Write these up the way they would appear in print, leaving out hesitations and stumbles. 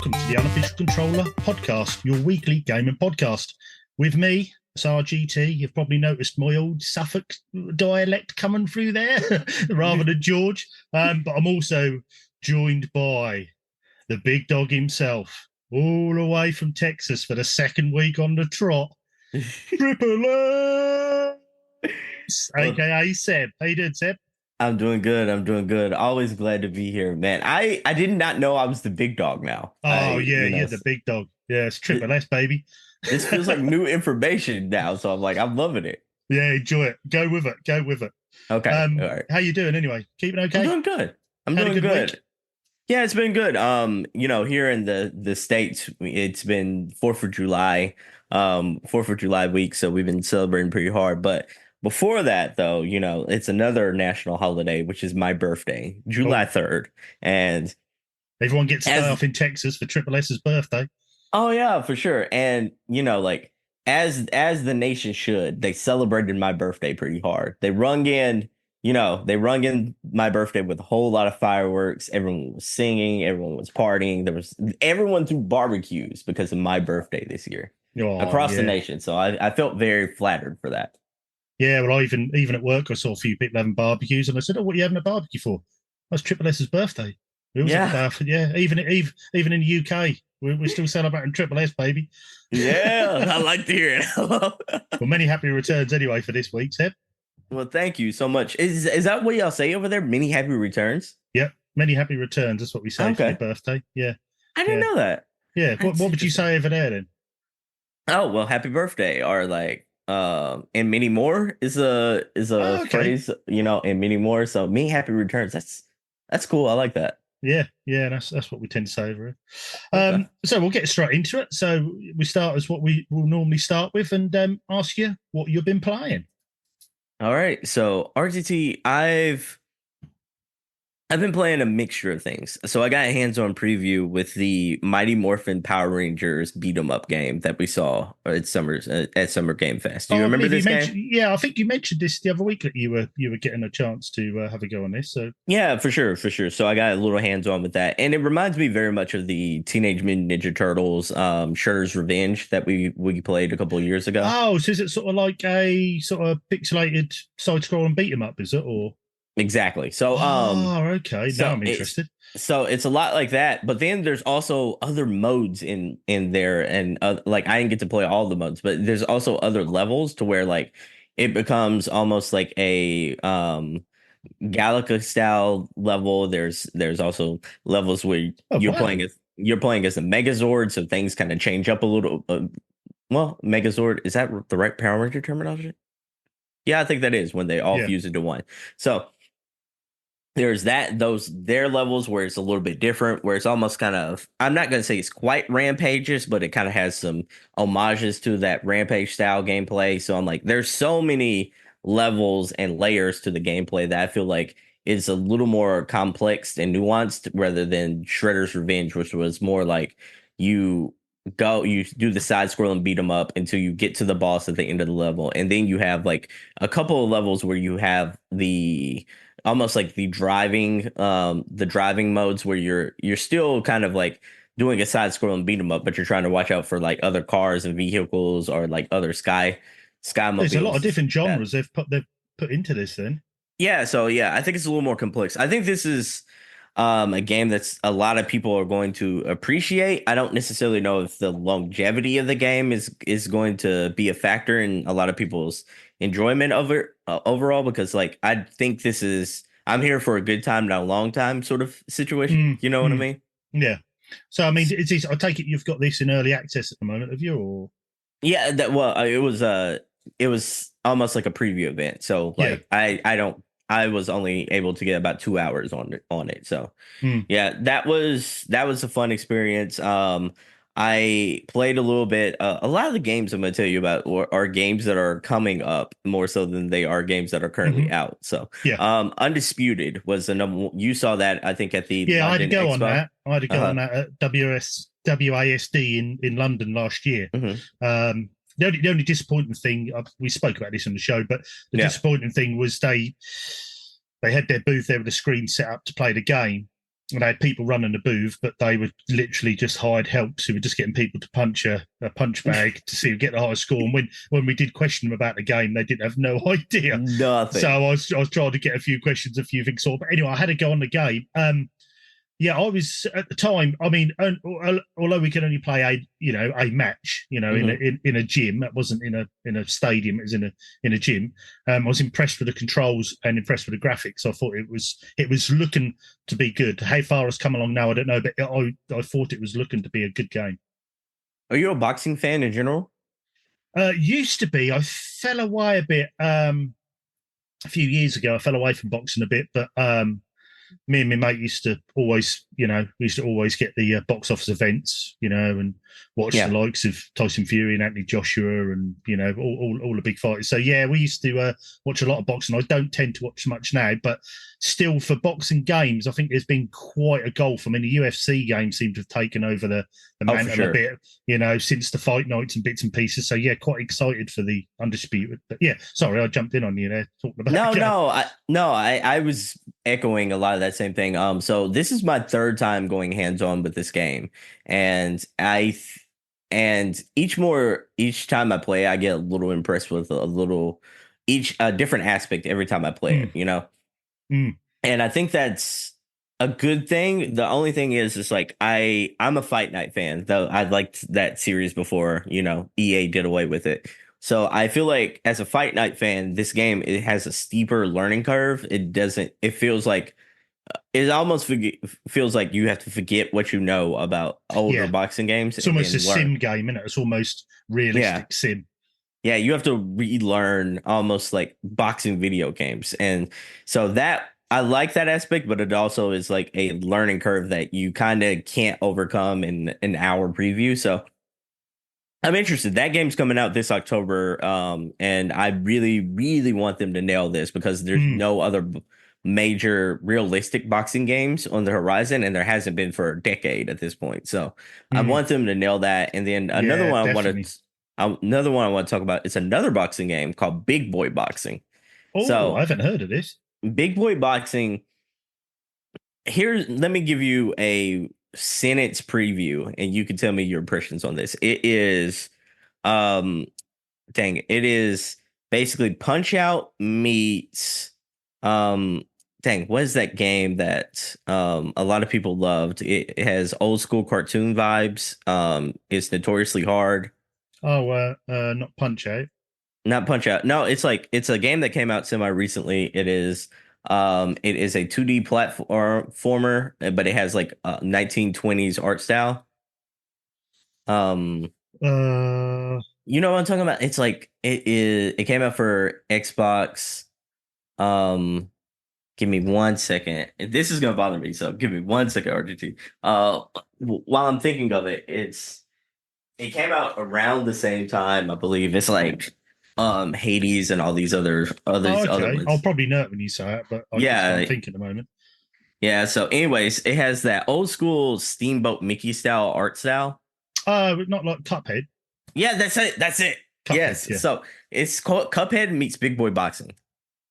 welcome to the Unofficial Controller podcast, your weekly gaming podcast. With me, SRGT, you've probably noticed my old Suffolk dialect coming through there rather than George. But I'm also joined by the big dog himself, all the way from Texas for the second week on the trot, Triple S, aka Seb. How you doing, Seb? I'm doing good. Always glad to be here, man. I did not know I was the big dog now. You're the big dog. Yeah, it's Triple S, baby. This feels like new information now, so I'm loving it. Yeah, enjoy it. Go with it. Okay. All right. How you doing anyway? Keeping okay? I'm doing good. Had a good week? Yeah, it's been good. Here in the States, it's been 4th of July, 4th of July week, so we've been celebrating pretty hard. But before that, though, it's another national holiday, which is my birthday, July 3rd. And everyone gets to stay off in Texas for Triple S's birthday. Oh, yeah, for sure. And, as the nation should, they celebrated my birthday pretty hard. They rung in my birthday with a whole lot of fireworks. Everyone was singing. Everyone was partying. Everyone threw barbecues because of my birthday this year across the nation. So I felt very flattered for that. Yeah, well, even at work, I saw a few people having barbecues, and I said, "Oh, what are you having a barbecue for?" That's Triple S's birthday. Even in the UK, we're still celebrating Triple S, baby. Yeah, I like to hear it. Well, many happy returns anyway for this week, Seb. Well, thank you so much. Is that what y'all say over there? Many happy returns? Yep, many happy returns. That's what we say for your birthday. Yeah, I didn't know that. Yeah, what would you say over there then? Oh, well, happy birthday, or and many more is a phrase, and many more. So many happy returns. That's cool. I like that. Yeah, that's what we tend to say over here. So we'll get straight into it. So we start as what we will normally start with, and ask you what you've been playing. All right. So RTT, I've been playing a mixture of things. So I got a hands-on preview with the Mighty Morphin Power Rangers beat 'em up game that we saw at Summer Game Fest. Do you remember this game? Yeah, I think you mentioned this the other week that you were getting a chance to have a go on this. So yeah, for sure. So I got a little hands-on with that, and it reminds me very much of the Teenage Mutant Ninja Turtles, Shredder's Revenge that we played a couple of years ago. Oh, so is it sort of like a sort of pixelated side-scrolling beat 'em up? Is it or? Exactly. So, okay. Now I'm interested. So it's a lot like that, but then there's also other modes in there, and I didn't get to play all the modes, but there's also other levels to where it becomes almost like a Galaga style level. There's also levels where you're playing as a Megazord, so things kind of change up a little. Well, Megazord, is that the right Power Ranger terminology? Yeah, I think that is when they all fuse into one. So there's their levels where it's a little bit different, where it's almost kind of, I'm not going to say it's quite Rampages, but it kind of has some homages to that Rampage style gameplay. So I'm like, there's so many levels and layers to the gameplay that I feel like is a little more complex and nuanced rather than Shredder's Revenge, which was more like you do the side scroll and beat them up until you get to the boss at the end of the level. And then you have a couple of levels where you have almost like the driving modes where you're still kind of doing a side scroll and beat them up, but you're trying to watch out for other cars and vehicles or other sky mobiles. There's a lot of different genres they've put into this then. Yeah. So yeah, I think it's a little more complex. I think this is a game that's a lot of people are going to appreciate. I don't necessarily know if the longevity of the game is going to be a factor in a lot of people's enjoyment of it overall, because I think this is, I'm here for a good time, not a long time sort of situation. You know what I mean? Yeah. So I mean, I take it you've got this in early access at the moment, have you? Or yeah, it was almost like a preview event. So I was only able to get about 2 hours on it. So yeah, that was a fun experience. I played a little bit. A lot of the games I'm going to tell you about are games that are coming up more so than they are games that are currently out. So Undisputed was the number. You saw that, I think, at the London I had to go Expo. on that. I had to go on that at WASD in London last year. The only disappointing thing, we spoke about this on the show, but the disappointing thing was they had their booth there with a screen set up to play the game, and they had people running the booth, but they would literally just hired helps who were just getting people to punch a punch bag to see who get the highest score. And when we did question them about the game, they didn't have no idea. So Nothing. I was trying to get a few questions, a few things sorted. But anyway, I had to go on the game. Yeah, I was at the time. I mean, although we could only play a match, in a gym. That wasn't in a stadium. It was in a gym. I was impressed with the controls and impressed with the graphics. I thought it was looking to be good. How far it's come along now, I don't know, but I thought it was looking to be a good game. Are you a boxing fan in general? Used to be. I fell away a bit a few years ago. I fell away from boxing a bit, but me and my mate used to always, get the box office events, and watch the likes of Tyson Fury and Anthony Joshua and, all the big fighters. So, yeah, we used to watch a lot of boxing. I don't tend to watch much now, but still for boxing games, I think there's been quite a gulf. I mean, the UFC games seem to have taken over the mantle a bit, since the fight nights and bits and pieces. So, yeah, quite excited for the Undisputed. But, yeah, sorry, I jumped in on you there talking about I was echoing a lot of that same thing. So this is my third time going hands-on with this game, and each time I play, I get a little impressed with a different aspect every time I play it, and I think that's a good thing. The only thing is, it's like I'm a Fight Night fan, though I liked that series before, EA did away with it. So I feel like as a Fight Night fan, this game, it has a steeper learning curve. It feels like feels like you have to forget what you know about older boxing games. It's almost a sim game, isn't it? It's almost realistic sim. Yeah, you have to relearn almost like boxing video games. And so that I like that aspect, but it also is like a learning curve that you kind of can't overcome in an hour preview. So I'm interested. That game's coming out this October, and I really, really want them to nail this because there's no other major realistic boxing games on the horizon, and there hasn't been for a decade at this point. So I want them to nail that. And then another one I want to talk about is another boxing game called Big Boy Boxing. Oh, I haven't heard of this. Big Boy Boxing. Let me give you a sentence preview and you can tell me your impressions on this. It is it is basically Punch Out meets what is that game that a lot of people loved? It has old school cartoon vibes. It's notoriously hard. Not Punch Out. Not Punch Out. No, it's a game that came out semi recently. It is a 2D platformer, but it has like 1920s art style. You know what I'm talking about? It's like it came out for Xbox. Give me 1 second. This is gonna bother me, so give me 1 second, RGT. While I'm thinking of it, it came out around the same time, I believe. It's like Hades and all these other ones. I'll probably know it when you say it, but I can't think at the moment. Yeah, so anyways, it has that old school Steamboat Mickey style art style. Not like Cuphead. Yeah, that's it. Cuphead, yes. Yeah. So it's called Cuphead meets Big Boy Boxing.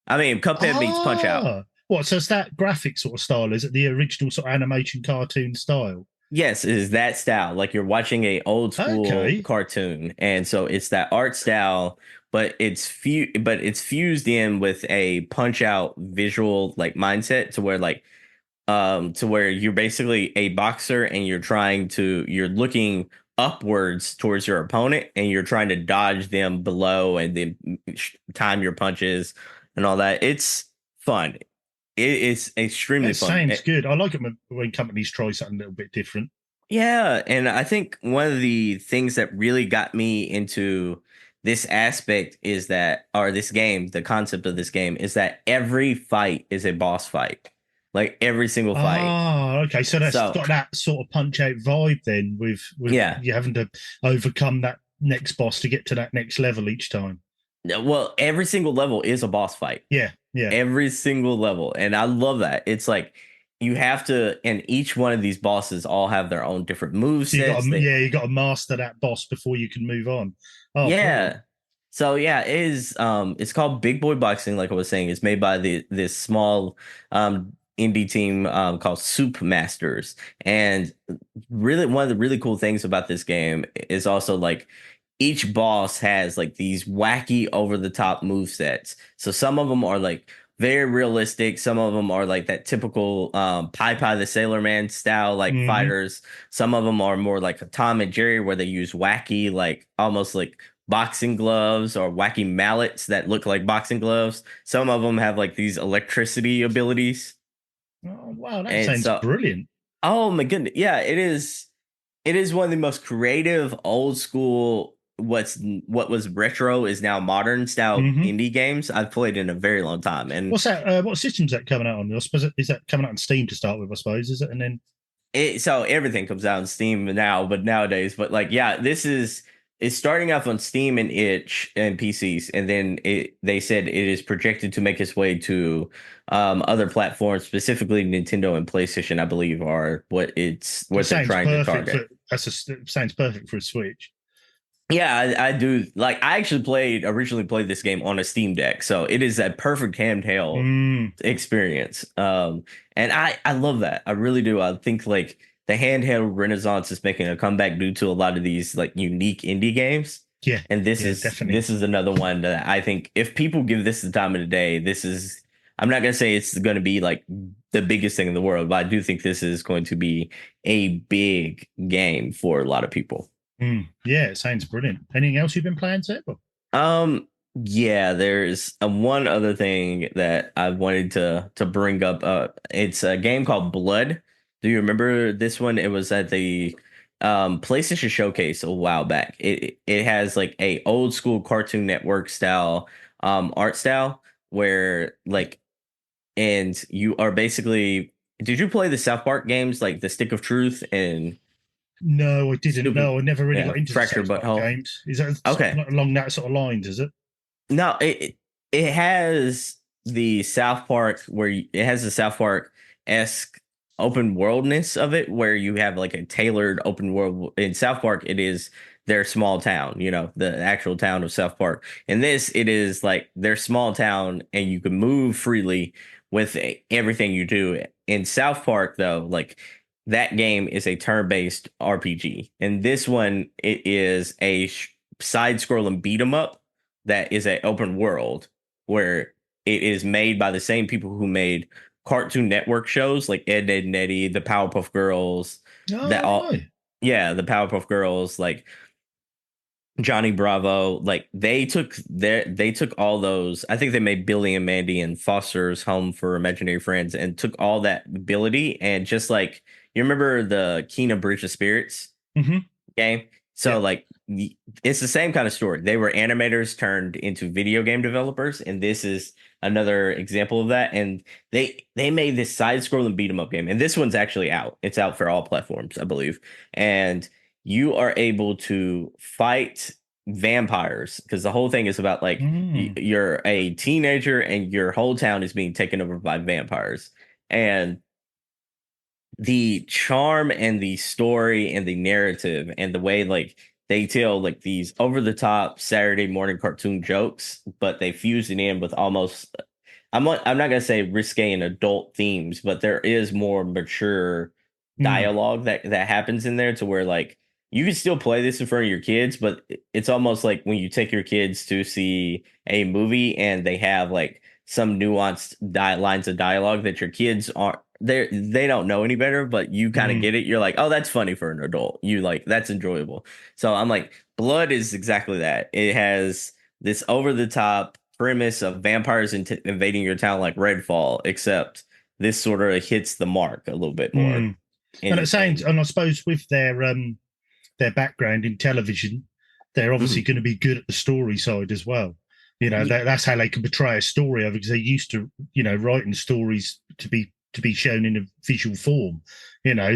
I mean, Cuphead meets Punch Out. What? So it's that graphic sort of style? Is it the original sort of animation cartoon style? Yes, it is that style. Like you're watching a old school cartoon, and so it's that art style, but it's fused in with a Punch Out visual like mindset to where you're basically a boxer and you're looking upwards towards your opponent and you're trying to dodge them below and then time your punches and all that. It's fun. It is extremely fun. Sounds good. I like it when companies try something a little bit different. Yeah, and I think one of the things that really got me into this aspect this game, the concept of this game is that every fight is a boss fight. Like every single fight. Oh, okay. So that's got that sort of Punch Out vibe then with you having to overcome that next boss to get to that next level each time. Well, every single level is a boss fight. Yeah. Every single level. And I love that. It's like you have to, and each one of these bosses all have their own different moves. So you got to master that boss before you can move on. Oh, yeah. Cool. So yeah, it's called Big Boy Boxing. Like I was saying, it's made by this small indie team called Soup Masters. And really, one of the really cool things about this game is also like each boss has like these wacky over the top move sets. So some of them are like very realistic. Some of them are like that typical Pie the Sailor Man style like Hmm. fighters. Some of them are more like a Tom and Jerry where they use wacky like almost like boxing gloves or wacky mallets that look like boxing gloves. Some of them have like these electricity abilities. Oh, wow, that And sounds so, brilliant. oh my goodness, yeah, it is. It is one of the most creative, old school. What was retro is now modern style Hmm. indie games I've played in a very long time, and What's that? What system's that coming out on? I suppose is that coming out on Steam to start with? I suppose is it, and then so everything comes out on Steam now, but nowadays, but like yeah, this is it's starting off on Steam and itch and PCs, and then they said it is projected to make its way to other platforms, specifically Nintendo and PlayStation, I believe, are it what they're sounds trying to perfect for. target. It sounds perfect for a Switch. Yeah, I do. Like, I actually originally played this game on a Steam Deck, so it is a perfect handheld Mm, experience. And I love that. I really do. I think like the handheld renaissance is making a comeback due to a lot of these like unique indie games. yeah, And yeah, definitely. this is another one that I think if people give this the time of the day, this is I'm not gonna say it's gonna be like the biggest thing in the world, but I do think this is going to be a big game for a lot of people. Yeah, it sounds brilliant. Anything else you've been playing, Seb? Yeah, there's one other thing that I wanted to bring up. It's a game called Blood. Do you remember this one? It was at the PlayStation Showcase a while back. It has like a old school Cartoon Network style art style where like and you are basically did you play the South Park games like the Stick of Truth and No, I didn't. Stupid No, I never really yeah, got into the Fractured South Park Butthole? games. Is that Okay. along that sort of lines? Is it? No, it has the South Park it has the South Park esque open worldness of it, where you have like a tailored open world. In South Park, it is their small town, the actual town of South Park. In this, it is like their small town, and you can move freely with everything you do. In South Park, though, like that game is a turn-based RPG, and this one it is a side-scrolling beat 'em up that is an open world where it is made by the same people who made Cartoon Network shows like Ed, Ed and Eddy, the Powerpuff Girls, that Oh, all right. yeah, the Powerpuff Girls, like Johnny Bravo, like they took all those. I think they made Billy and Mandy and Foster's Home for Imaginary Friends and took all that ability and just like you remember the Kena Bridge of Spirits Hmm. game. Yeah. So like it's the same kind of story. They were animators turned into video game developers, and this is another example of that. And they made this side-scrolling beat 'em up game, and this one's actually out. It's out for all platforms, I believe. And you are able to fight vampires because the whole thing is about like Mm, you're a teenager and your whole town is being taken over by vampires. And the charm and the story and the narrative and the way like they tell like these over the top Saturday morning cartoon jokes, but they fuse it in with almost I'm not gonna say risque and adult themes, but there is more mature mm, dialogue that happens in there to where like you can still play this in front of your kids, but it's almost like when you take your kids to see a movie and they have like some nuanced lines of dialogue that your kids aren't they don't know any better, but you kind of mm. get it. You're like, oh, that's funny for an adult. You like that's enjoyable. So I'm like, Blood is exactly that. It has this over the top premise of vampires invading your town like Redfall, except this sort of hits the mark a little bit more. Mm. And it sounds, And and I suppose with their background in television, they're obviously mhm. going to be good at the story side as well. You know, that's how they can portray a story of it because they're used to, writing stories to be shown in a visual form.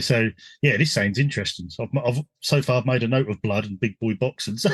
So yeah, this sounds interesting. So I've so far I've made a note of Blood and Big Boy Boxing. So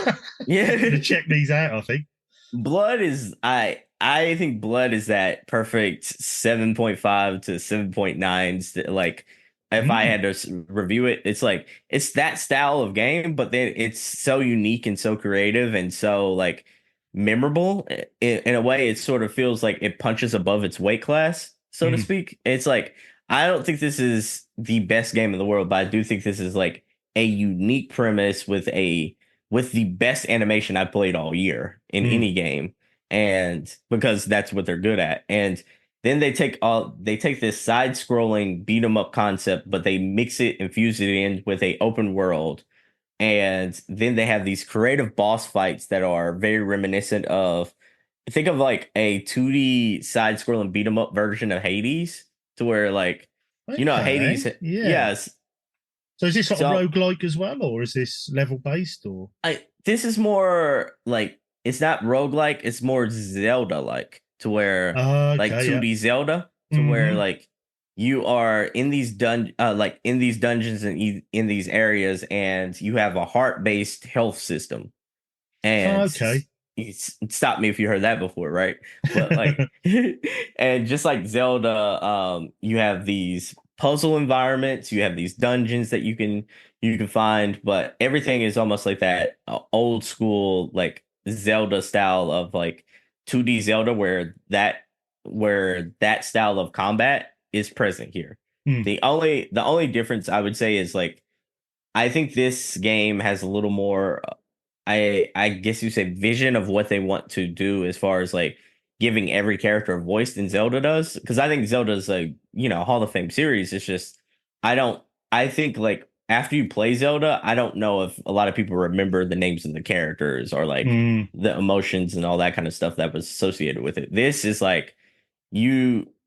I'm going to Yeah. check these out. I think. Blood is I think Blood is that perfect 7.5 to 7.9 like if I had Mm, to review it, it's like it's that style of game, but then it's so unique and so creative and so like memorable in a way it sort of feels like it punches above its weight class. so to speak. It's like I don't think this is the best game in the world, but I do think this is like a unique premise with the best animation I've played all year in Mm. any game, and because that's what they're good at. And then they take this side scrolling beat 'em up concept, but they mix it, infuse it in with a open world, and then they have these creative boss fights that are very reminiscent of, think of like a 2D side scrolling beat 'em up version of Hades, to where like, Hades, Okay. Yeah. yes. So is this sort of So roguelike as well, or is this level based or? this is more like, it's not roguelike, it's more Zelda like, to where like Okay. Yeah. 2D Zelda, to where Hmm. like you are in these like in these dungeons and in these areas, and you have a heart-based health system. And Okay. stop me if you heard that before, right? But like, and just like Zelda, you have these puzzle environments, you have these dungeons that you can find, but everything is almost like that old school like Zelda style of like 2D Zelda, where that style of combat is present here. Mm. The only difference I would say is like, I think this game has a little more, I guess you say, vision of what they want to do as far as like giving every character a voice than Zelda does. Because I think Zelda's a, Hall of Fame series. It's just, I don't I think like after you play Zelda, I don't know if a lot of people remember the names of the characters or like Mm. the emotions and all that kind of stuff that was associated with it. This is like,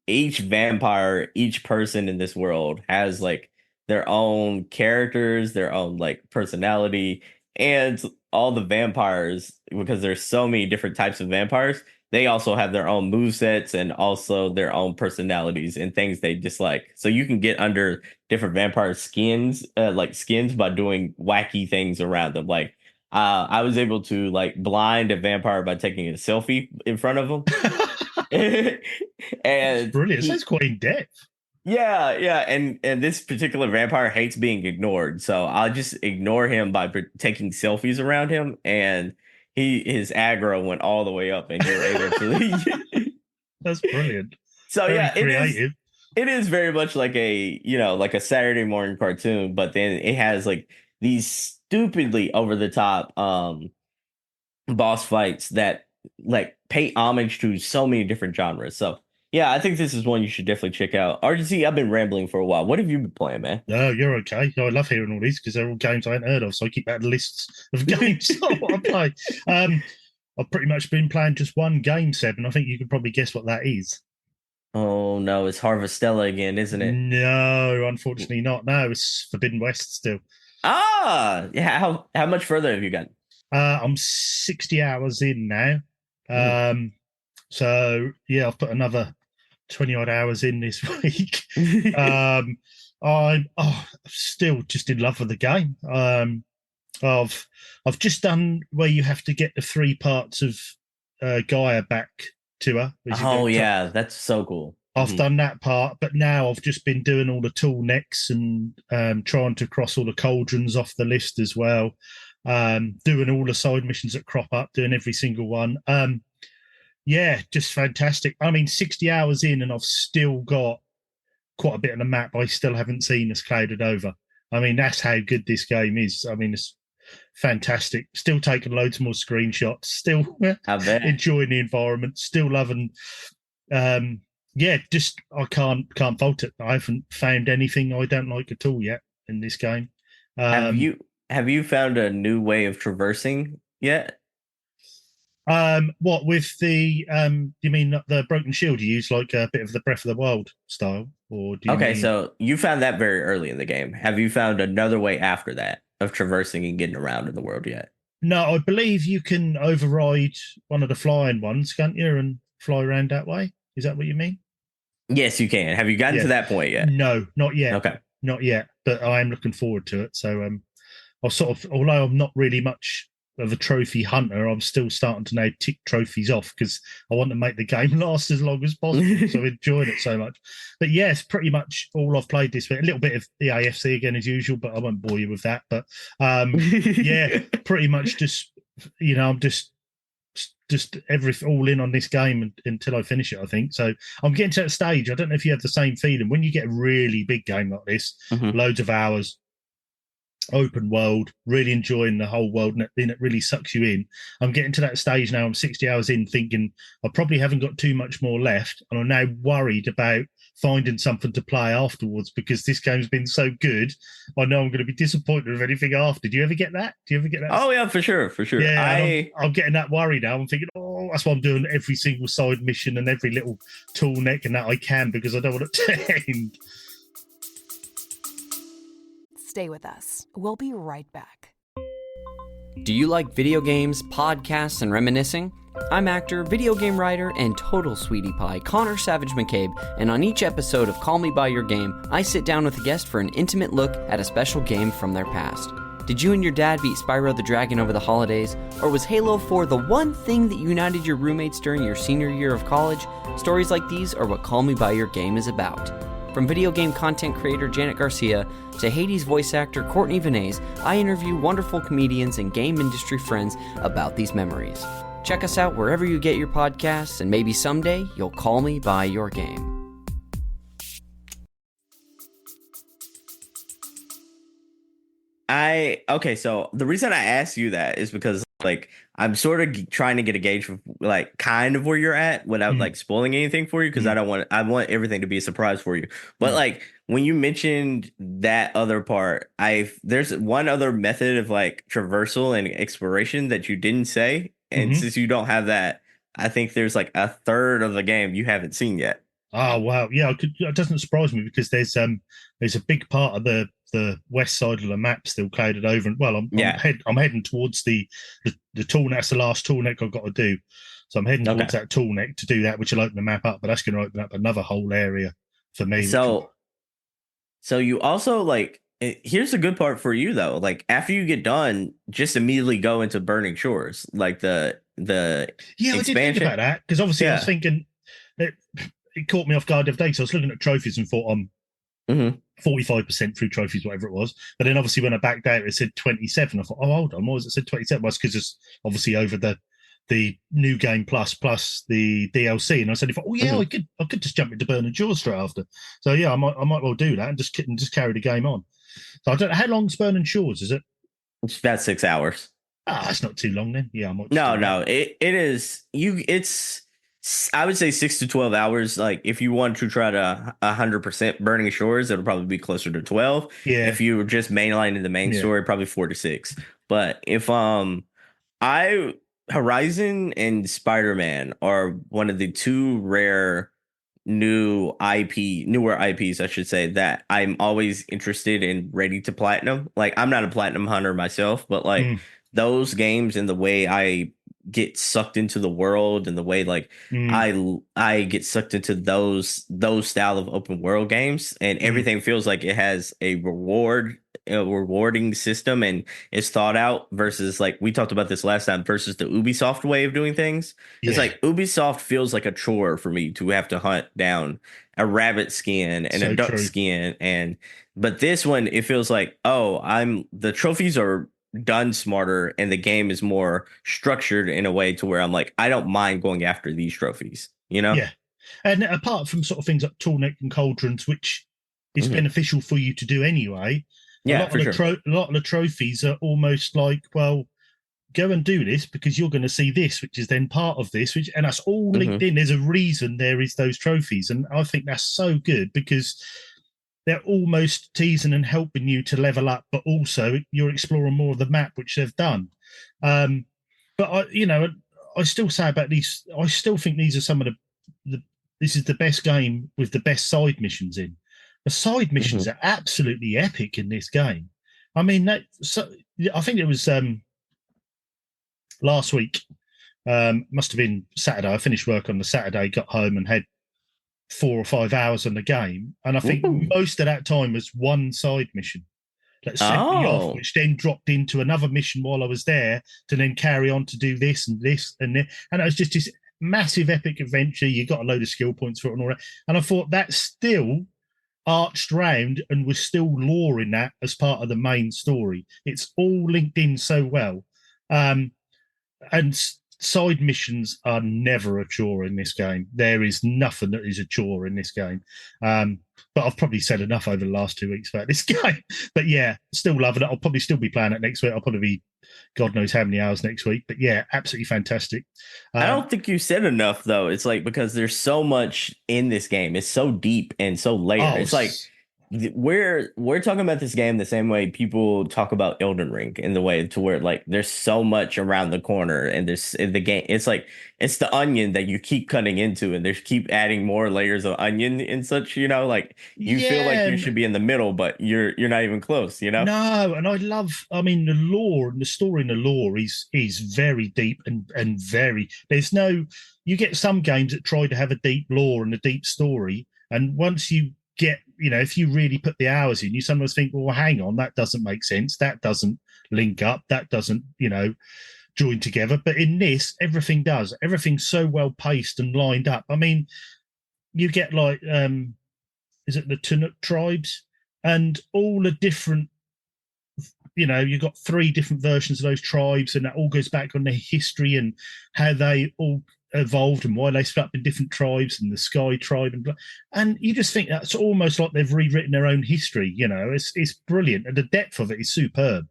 each vampire, each person in this world has like their own characters, their own like personality, and all the vampires, because there's so many different types of vampires, they also have their own movesets and also their own personalities and things they dislike. So you can get under different vampire skins by doing wacky things around them. Like, I was able to like blind a vampire by taking a selfie in front of him. That's And brilliant. So it's quite in depth. yeah, and this particular vampire hates being ignored, so I'll just ignore him by taking selfies around him, and his aggro went all the way up, and you're able to. That's brilliant. So Very yeah, creative. it is very much like a, like a Saturday morning cartoon, but then it has like these stupidly over the top boss fights that like pay homage to so many different genres. So yeah, I think this is one you should definitely check out. RGC, I've been rambling for a while. What have you been playing, man? No, you're okay. I love hearing all these because they're all games I hadn't heard of. So I keep adding lists of games I want to play. I've pretty much been playing just one game, Seb, and I think you can probably guess what that is. Oh no, it's Harvestella again, isn't it? No, unfortunately not. No, it's Forbidden West still. Ah, yeah. How much further have you gotten? I'm 60 hours in now. Mm. So yeah, I've put another 20 odd hours in this week. I'm still just in love with the game. I've just done where you have to get the three parts of Gaia back to her. As you Oh go. yeah, that's so cool. I've Mhm. done that part, but now I've just been doing all the tool necks and trying to cross all the cauldrons off the list as well. Doing all the side missions that crop up, doing every single one. Yeah, just fantastic. I mean, 60 hours in, and I've still got quite a bit of the map I still haven't seen as clouded over. I mean, that's how good this game is. I mean, it's fantastic. Still taking loads more screenshots. Still I bet. enjoying the environment. Still loving. Um, yeah, just I can't fault it. I haven't found anything I don't like at all yet in this game. Have Um, you have you found a new way of traversing yet? what with the you mean the broken shield you use like a bit of the Breath of the Wild style, or do you Okay, mean? so you found that very early in the game. Have you found another way after that of traversing and getting around in the world yet? No, I believe you can override one of the flying ones, can't you, and fly around that way? Is that what you mean? Yes, you can. Have you gotten Yeah. to that point yet? No, not yet. Okay. Not yet. But I am looking forward to it. So I'll sort of, although I'm not really much of a trophy hunter, I'm still starting to now tick trophies off because I want to make the game last as long as possible. So I'm enjoying it so much. But yes, pretty much all I've played this week. A little bit of the AFC again as usual, but I won't bore you with that. But yeah, pretty much just I'm just just all in on this game until I finish it, I think. So I'm getting to that stage. I don't know if you have the same feeling when you get a really big game like this, loads of hours, open world, really enjoying the whole world, and then it really sucks you in. I'm getting to that stage now. I'm 60 hours in, thinking I probably haven't got too much more left, and I'm now worried about finding something to play afterwards because this game's been so good. I know I'm going to be disappointed with anything after. Do you ever get that? Oh yeah, for sure. Yeah, I'm getting that worry now. I'm thinking, oh, that's why I'm doing every single side mission and every little tool neck and that I can, because I don't want it to end. Stay with us. We'll be right back. Do you like video games, podcasts, and reminiscing? I'm actor, video game writer, and total sweetie pie Connor Savage McCabe, and on each episode of Call Me By Your Game, I sit down with a guest for an intimate look at a special game from their past. Did you and your dad beat Spyro the Dragon over the holidays? Or was Halo 4 the one thing that united your roommates during your senior year of college? Stories like these are what Call Me By Your Game is about. From video game content creator Janet Garcia to Hades voice actor Courtney Vinay's, I interview wonderful comedians and game industry friends about these memories. Check us out wherever you get your podcasts, and maybe someday you'll call me by your game. Okay, so the reason I asked you that is because like I'm sort of trying to get a gauge of like kind of where you're at without like spoiling anything for you, because I want everything to be a surprise for you. But like when you mentioned that other part, there's one other method of like traversal and exploration that you didn't say, and since you don't have that, I think there's like a third of the game you haven't seen yet. Oh wow, yeah, it doesn't surprise me because there's a big part of the west side of the map still clouded over, and well, I'm heading towards the tool neck. That's the last tool neck I've got to do, so I'm heading towards that tool neck to do that, which will open the map up. But that's going to open up another whole area for me. So you also like. Here's the good part for you though. Like after you get done, just immediately go into Burning Shores, like the expansion. I did think about that because obviously I was thinking it caught me off guard the other day. So I was looking at trophies and thought I'm 45% through trophies, whatever it was. But then obviously when I backed out, it said 27. I thought, oh, hold on, why was it said 27? Well, it's because it's obviously over the new game plus the DLC. And I said, oh yeah, I could just jump into Burning Shores straight after. So yeah, I might well do that and just carry the game on. So I don't know how long's Burning Shores, is it? It's about 6 hours. That's not too long then. Yeah, I might. No, it is it's. I would say 6 to 12 hours. Like if you want to try to 100% Burning Shores, it'll probably be closer to 12. Yeah. If you were just mainlining the main story, probably 4 to 6. But if Horizon and Spider-Man are one of the two rare newer IPs, I should say, that I'm always interested in, ready to platinum. Like I'm not a platinum hunter myself, but like those games and the way I get sucked into the world and the way like I get sucked into those style of open world games, and everything feels like it has a rewarding system and it's thought out, versus like we talked about this last time, versus the Ubisoft way of doing things. It's like Ubisoft feels like a chore for me to have to hunt down a rabbit skin and a duck skin, but this one it feels like, the trophies are done smarter and the game is more structured in a way to where I'm like, I don't mind going after these trophies, you know? Yeah. And apart from sort of things like tool neck and cauldrons, which is beneficial for you to do anyway, a lot of the trophies are almost like, well, go and do this because you're going to see this, which is then part of this, and that's all linked in. There's a reason there is those trophies, and I think that's so good because they're almost teasing and helping you to level up, but also you're exploring more of the map, which they've done. But I still say about these, I still think these are some of this is the best game with the best side missions in. The side missions are absolutely epic in this game. I mean, I think it was last week. Must have been Saturday. I finished work on the Saturday, got home and had 4 or 5 hours on the game, and I think most of that time was one side mission that sent me off, which then dropped into another mission while I was there to then carry on to do this and this and this. And it was just this massive epic adventure. You got a load of skill points for it and all that. And I thought that still arched round and was still lore in that as part of the main story. It's all linked in so well. And side missions are never a chore in this game. There is nothing that is a chore in this game. But I've probably said enough over the last 2 weeks about this game. But yeah, still loving it. I'll probably still be playing it next week. I'll probably be God knows how many hours next week. But yeah, absolutely fantastic. I don't think you said enough though. It's like, because there's so much in this game. It's so deep and so layered. It's like we're talking about this game the same way people talk about Elden Ring, in the way to where like there's so much around the corner, and there's in the game. It's like it's the onion that you keep cutting into, and there's keep adding more layers of onion and such. You know, like you feel like you should be in the middle, but you're not even close. You know? No, and I love. I mean, the lore and the story in the lore is very deep and very. There's no. You get some games that try to have a deep lore and a deep story, and once you get, if you really put the hours in, you sometimes think, well, hang on, that doesn't make sense. That doesn't link up. That doesn't, join together. But in this, everything does. Everything's so well paced and lined up. I mean, you get like, is it the Tunuk tribes? And all the different, you've got 3 different versions of those tribes, and that all goes back on their history and how they all evolved and why they split up in different tribes, and the Sky tribe, and you just think that's almost like they've rewritten their own history. It's brilliant, and the depth of it is superb.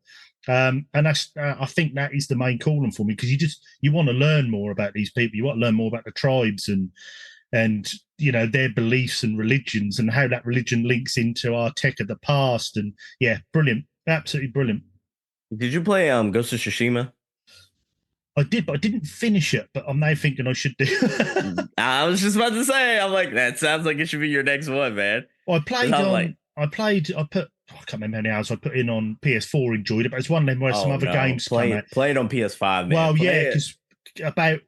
And that's I think that is the main calling for me, because you want to learn more about these people. You want to learn more about the tribes and their beliefs and religions, and how that religion links into our tech of the past. And yeah, brilliant, absolutely brilliant. Did you play Ghost of Tsushima? I did, but I didn't finish it. But I'm now thinking I should do. I was just about to say, I'm like, that sounds like it should be your next one, man. Well, I can't remember how many hours I put in on PS4. Enjoyed it, but it's one of them where some other games play come out. Play it on PS5, man. Well, yeah, because about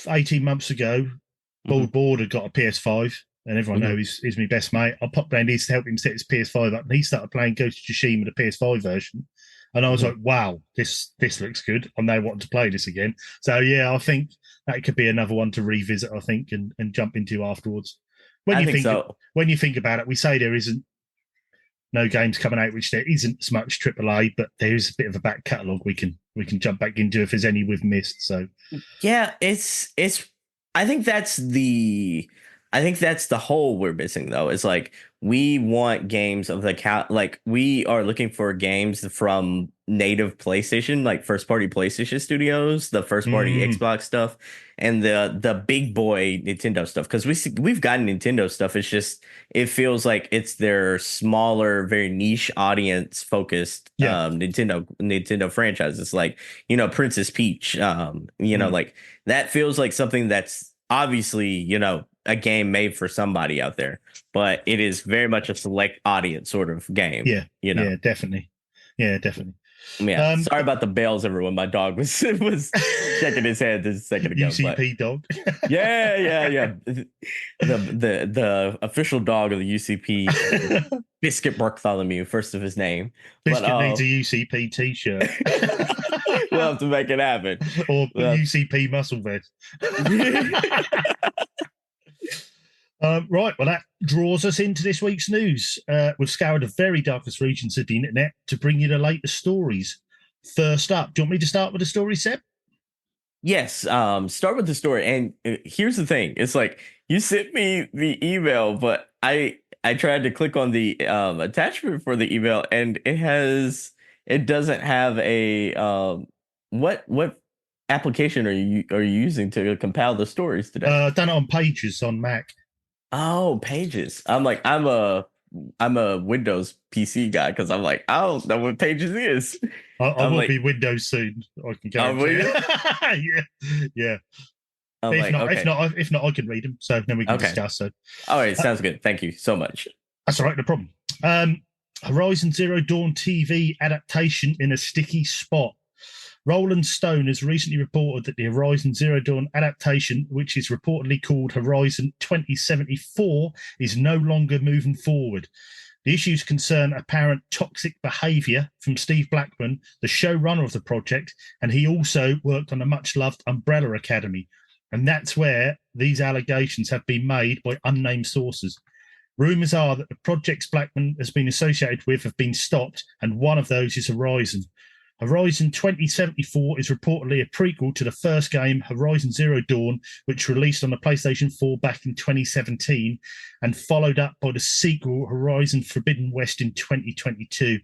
18 months ago, Board had got a PS5, and everyone knows he's my best mate. I popped down to help him set his PS5 up, and he started playing Ghost of Tsushima, the PS5 version. And I was like, wow, this looks good. I'm now wanting to play this again. So, yeah, I think that could be another one to revisit, I think, and jump into afterwards. When you think about it, we say there isn't no games coming out, which there isn't as much AAA, but there is a bit of a back catalogue we can jump back into if there's any we've missed. So, yeah, I think that's the hole we're missing, though. It's like we want games of like we are looking for games from native PlayStation, like first party PlayStation studios, the first party Xbox stuff, and the big boy Nintendo stuff. Because we've gotten Nintendo stuff. It's just it feels like it's their smaller, very niche audience focused Nintendo franchises, like Princess Peach, like that feels like something that's obviously a game made for somebody out there, but it is very much a select audience sort of game. Yeah, definitely. Yeah. Sorry about the bells, everyone. My dog was checking his head this second ago. UCP dog. Yeah. The official dog of the UCP, Biscuit Bartholomew, first of his name. Biscuit needs a UCP t-shirt. We'll have to make it happen. Or UCP muscle vest. Right, well, that draws us into this week's news. We've scoured the very darkest regions of the internet to bring you the latest stories. First up, do you want me to start with the story, Seb? Yes, start with the story. And here's the thing. It's like you sent me the email, but I tried to click on the attachment for the email, and it doesn't have a what application are you using to compile the stories today? I've done it on Pages on Mac. Oh, Pages. I'm a Windows PC guy, because I'm like, I don't know what Pages is. I will be Windows soon. I can guarantee. Yeah. If not, I can read them. So then we can discuss. So, all right, sounds good. Thank you so much. That's all right, no problem. Horizon Zero Dawn TV adaptation in a sticky spot. Rolling Stone has recently reported that the Horizon Zero Dawn adaptation, which is reportedly called Horizon 2074, is no longer moving forward. The issues concern apparent toxic behaviour from Steve Blackman, the showrunner of the project, and he also worked on the much-loved Umbrella Academy. And that's where these allegations have been made by unnamed sources. Rumours are that the projects Blackman has been associated with have been stopped, and one of those is Horizon. Horizon 2074 is reportedly a prequel to the first game, Horizon Zero Dawn, which released on the PlayStation 4 back in 2017 and followed up by the sequel, Horizon Forbidden West, in 2022.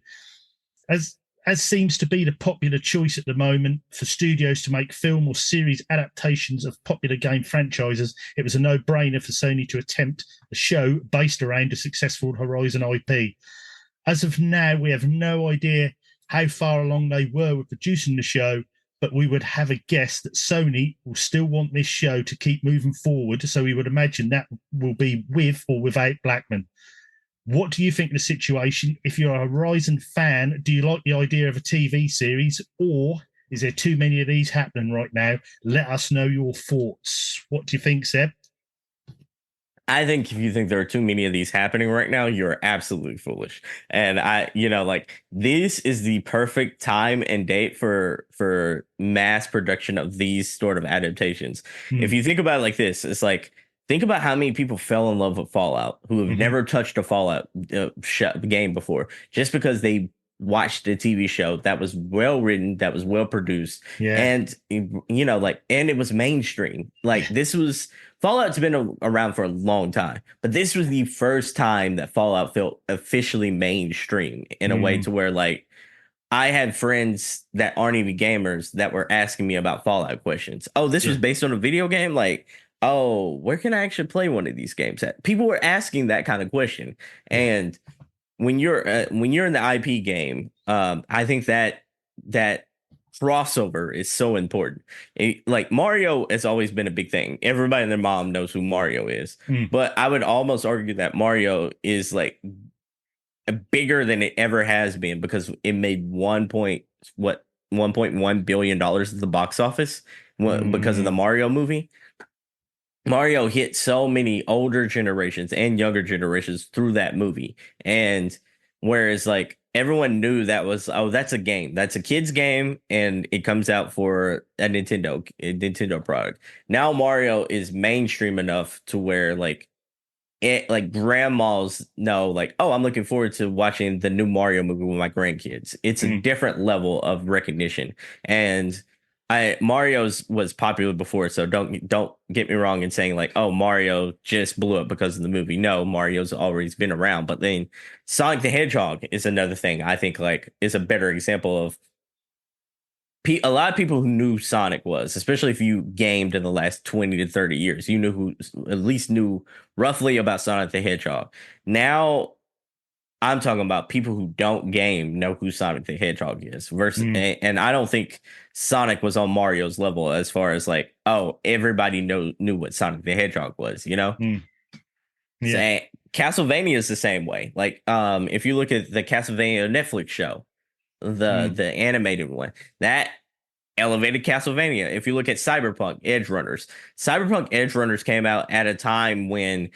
As seems to be the popular choice at the moment for studios to make film or series adaptations of popular game franchises, it was a no-brainer for Sony to attempt a show based around a successful Horizon IP. As of now, we have no idea how far along they were with producing the show, but we would have a guess that Sony will still want this show to keep moving forward, so we would imagine that will be with or without Blackman. What do you think of the situation? If you're a Horizon fan, do you like the idea of a TV series, or is there too many of these happening right now? Let us know your thoughts. What do you think, Seb? I think if you think there are too many of these happening right now, you're absolutely foolish. And this is the perfect time and date for mass production of these sort of adaptations. If you think about it like this, it's like, think about how many people fell in love with Fallout who have never touched a Fallout game before, just because they watched a TV show that was well written, that was well produced, and and it was mainstream. Like, this was Fallout's been around for a long time, but this was the first time that Fallout felt officially mainstream in a way to where, like, I had friends that aren't even gamers that were asking me about Fallout questions. Oh, this was based on a video game? Like, oh, where can I actually play one of these games at? People were asking that kind of question. And when you're in the IP game, I think that crossover is so important. Like, Mario has always been a big thing. Everybody and their mom knows who Mario is. But I would almost argue that Mario is like bigger than it ever has been, because it made $1.1 billion at the box office because of the Mario movie. Mario hit so many older generations and younger generations through that movie. And whereas, like, everyone knew that was, that's a game, that's a kid's game, and it comes out for a Nintendo product. Now Mario is mainstream enough to where, like, grandmas know, like, oh, I'm looking forward to watching the new Mario movie with my grandkids. It's a different level of recognition. And Mario's was popular before, so don't get me wrong in saying, like, oh, Mario just blew up because of the movie. No, Mario's always been around. But then Sonic the Hedgehog is another thing I think, like, is a better example of a lot of people who knew Sonic was, especially if you gamed in the last 20 to 30 years, you at least knew roughly about Sonic the Hedgehog. Now I'm talking about people who don't game know who Sonic the Hedgehog is versus, and I don't think Sonic was on Mario's level as far as, like, oh, everybody knew what Sonic the Hedgehog was, Yeah. So, Castlevania is the same way. Like, if you look at the Castlevania Netflix show, the animated one, that elevated Castlevania. If you look at Cyberpunk Edge Runners came out at a time when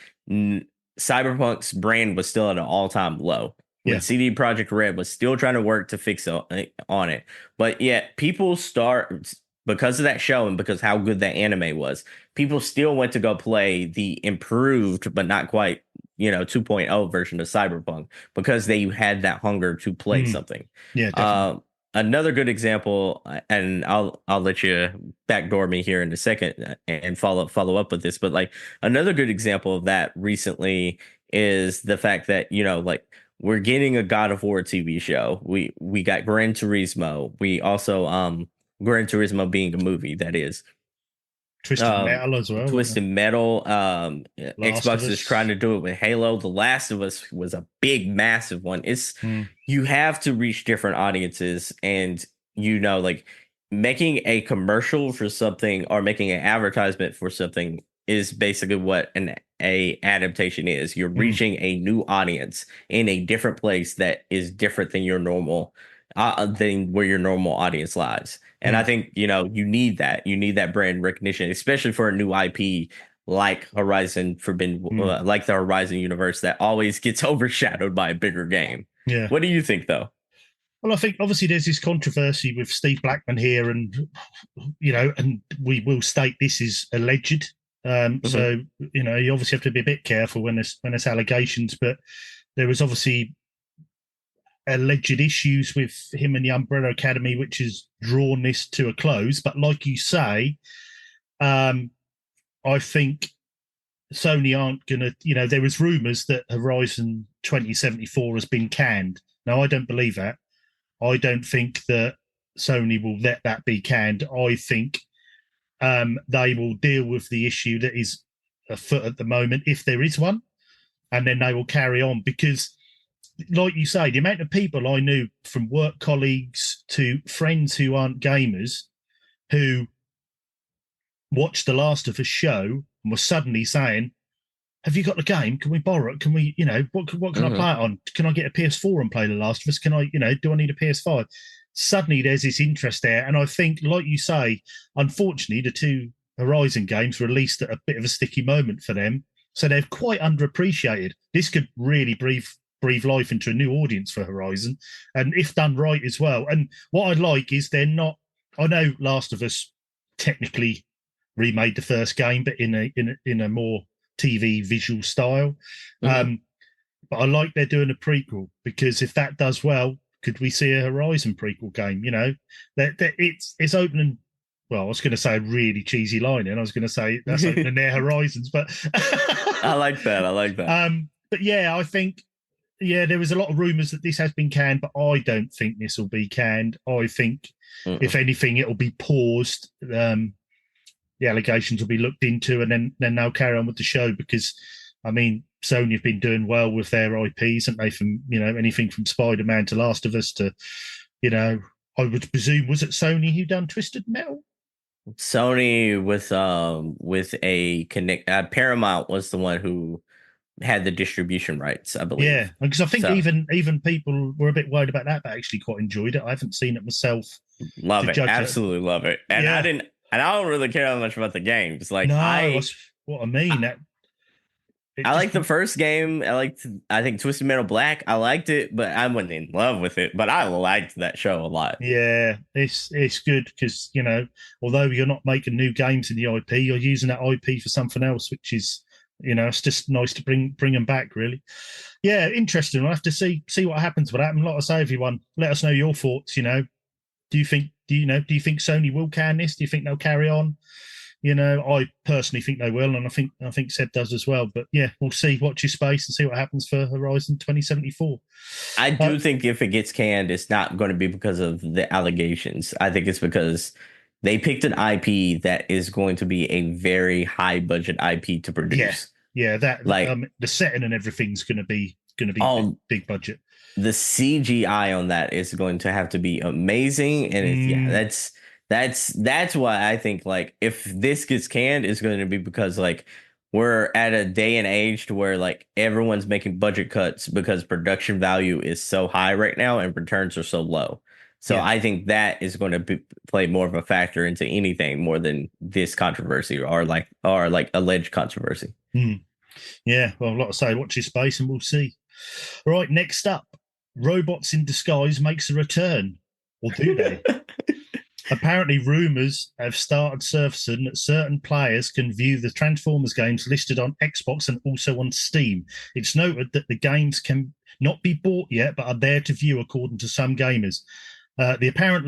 Cyberpunk's brand was still at an all-time low, when CD Projekt Red was still trying to work to fix on it. But yet people because of that show and because how good that anime was, people still went to go play the improved but not quite 2.0 version of Cyberpunk, because they had that hunger to play something. Another good example, and I'll let you backdoor me here in a second and follow up with this, but, like, another good example of that recently is the fact that, like, we're getting a God of War TV show. We got Gran Turismo. We also Gran Turismo being a movie, that is. Twisted Metal as well. Twisted Metal. Xbox is trying to do it with Halo. The Last of Us was a big, massive one. It's you have to reach different audiences, and like, making a commercial for something or making an advertisement for something is basically what a adaptation is. You're reaching a new audience in a different place that is different than your normal than where your normal audience lies. And I think, you need that. You need that brand recognition, especially for a new IP like Horizon Forbidden, like the Horizon universe that always gets overshadowed by a bigger game. Yeah. What do you think, though? Well, I think obviously there's this controversy with Steve Blackman here, and, and we will state this is alleged. So, you obviously have to be a bit careful when there's allegations, but there was obviously alleged issues with him and the Umbrella Academy, which has drawn this to a close. But like you say, I think Sony aren't going to, there was rumours that Horizon 2074 has been canned. Now, I don't believe that. I don't think that Sony will let that be canned. I think they will deal with the issue that is afoot at the moment, if there is one, and then they will carry on. Because, like you say, the amount of people I knew, from work colleagues to friends who aren't gamers, who watched The Last of Us show and were suddenly saying, have you got the game? Can we borrow it? Can we, what can I play it on? Can I get a PS4 and play The Last of Us? Can I, do I need a PS5? Suddenly there's this interest there. And I think, like you say, unfortunately, the two Horizon games released at a bit of a sticky moment for them. So they're quite underappreciated. This could really breathe life into a new audience for Horizon. And if done right as well. And what I like is they're not, I know Last of Us technically remade the first game, but in a more TV visual style. But I like they're doing a prequel, because if that does well, could we see a Horizon prequel game? It's opening. Well, I was going to say a really cheesy line, and I was going to say that's opening their horizons, but I like that. But yeah, I think there was a lot of rumours that this has been canned, but I don't think this will be canned. I think if anything, it'll be paused. The allegations will be looked into, and then they'll carry on with the show, because Sony have been doing well with their IPs, haven't they? From anything from Spider-Man to Last of Us to I would presume, was it Sony who done Twisted Metal? Sony with a connect. Paramount was the one who had the distribution rights, I believe. Yeah, because I think even people were a bit worried about that, but actually quite enjoyed it. I haven't seen it myself. Love it, absolutely love it, and I didn't. And I don't really care that much about the games. Like, that's what I mean. I liked the first game. I think Twisted Metal Black. I liked it, but I wasn't in love with it. But I liked that show a lot. Yeah, it's good because, although you're not making new games in the IP, you're using that IP for something else, which is, it's just nice to bring them back, really. Yeah, interesting. We'll have to see what happens with that. And like I say, everyone, let us know your thoughts. Do you think Sony will can this? Do you think they'll carry on? I personally think they will, and I think Seb does as well. But yeah, we'll see. Watch your space and see what happens for Horizon 2074. I do think if it gets canned, it's not going to be because of the allegations. I think it's because they picked an IP that is going to be a very high budget IP to produce. Yeah, that the setting and everything's going to be big budget. The CGI on that is going to have to be amazing, and that's why I think, like, if this gets canned, it's going to be because, like, we're at a day and age to where, like, everyone's making budget cuts because production value is so high right now and returns are so low. So I think that is going to play more of a factor into anything more than this controversy or alleged controversy. Yeah, well, like I say, watch your space and we'll see. All right, next up, Robots in Disguise makes a return. Or do they? Apparently, rumours have started surfacing that certain players can view the Transformers games listed on Xbox and also on Steam. It's noted that the games can not be bought yet, but are there to view according to some gamers. The apparent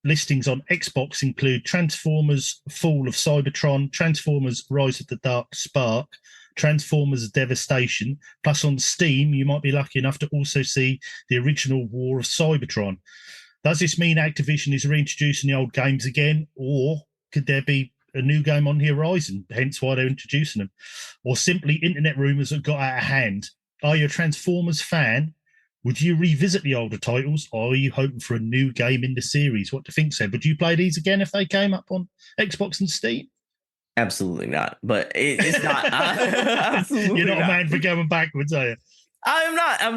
listings on Xbox include Transformers Fall of Cybertron, Transformers Rise of the Dark Spark, Transformers Devastation, plus on Steam, you might be lucky enough to also see the original War of Cybertron. Does this mean Activision is reintroducing the old games again, or could there be a new game on the horizon, hence why they're introducing them? Or simply internet rumours that got out of hand? Are you a Transformers fan? Would you revisit the older titles, or are you hoping for a new game in the series? What do you think, Seb? Would you play these again if they came up on Xbox and Steam? Absolutely not. But it's not. Absolutely You're not a man for going backwards, are you? I'm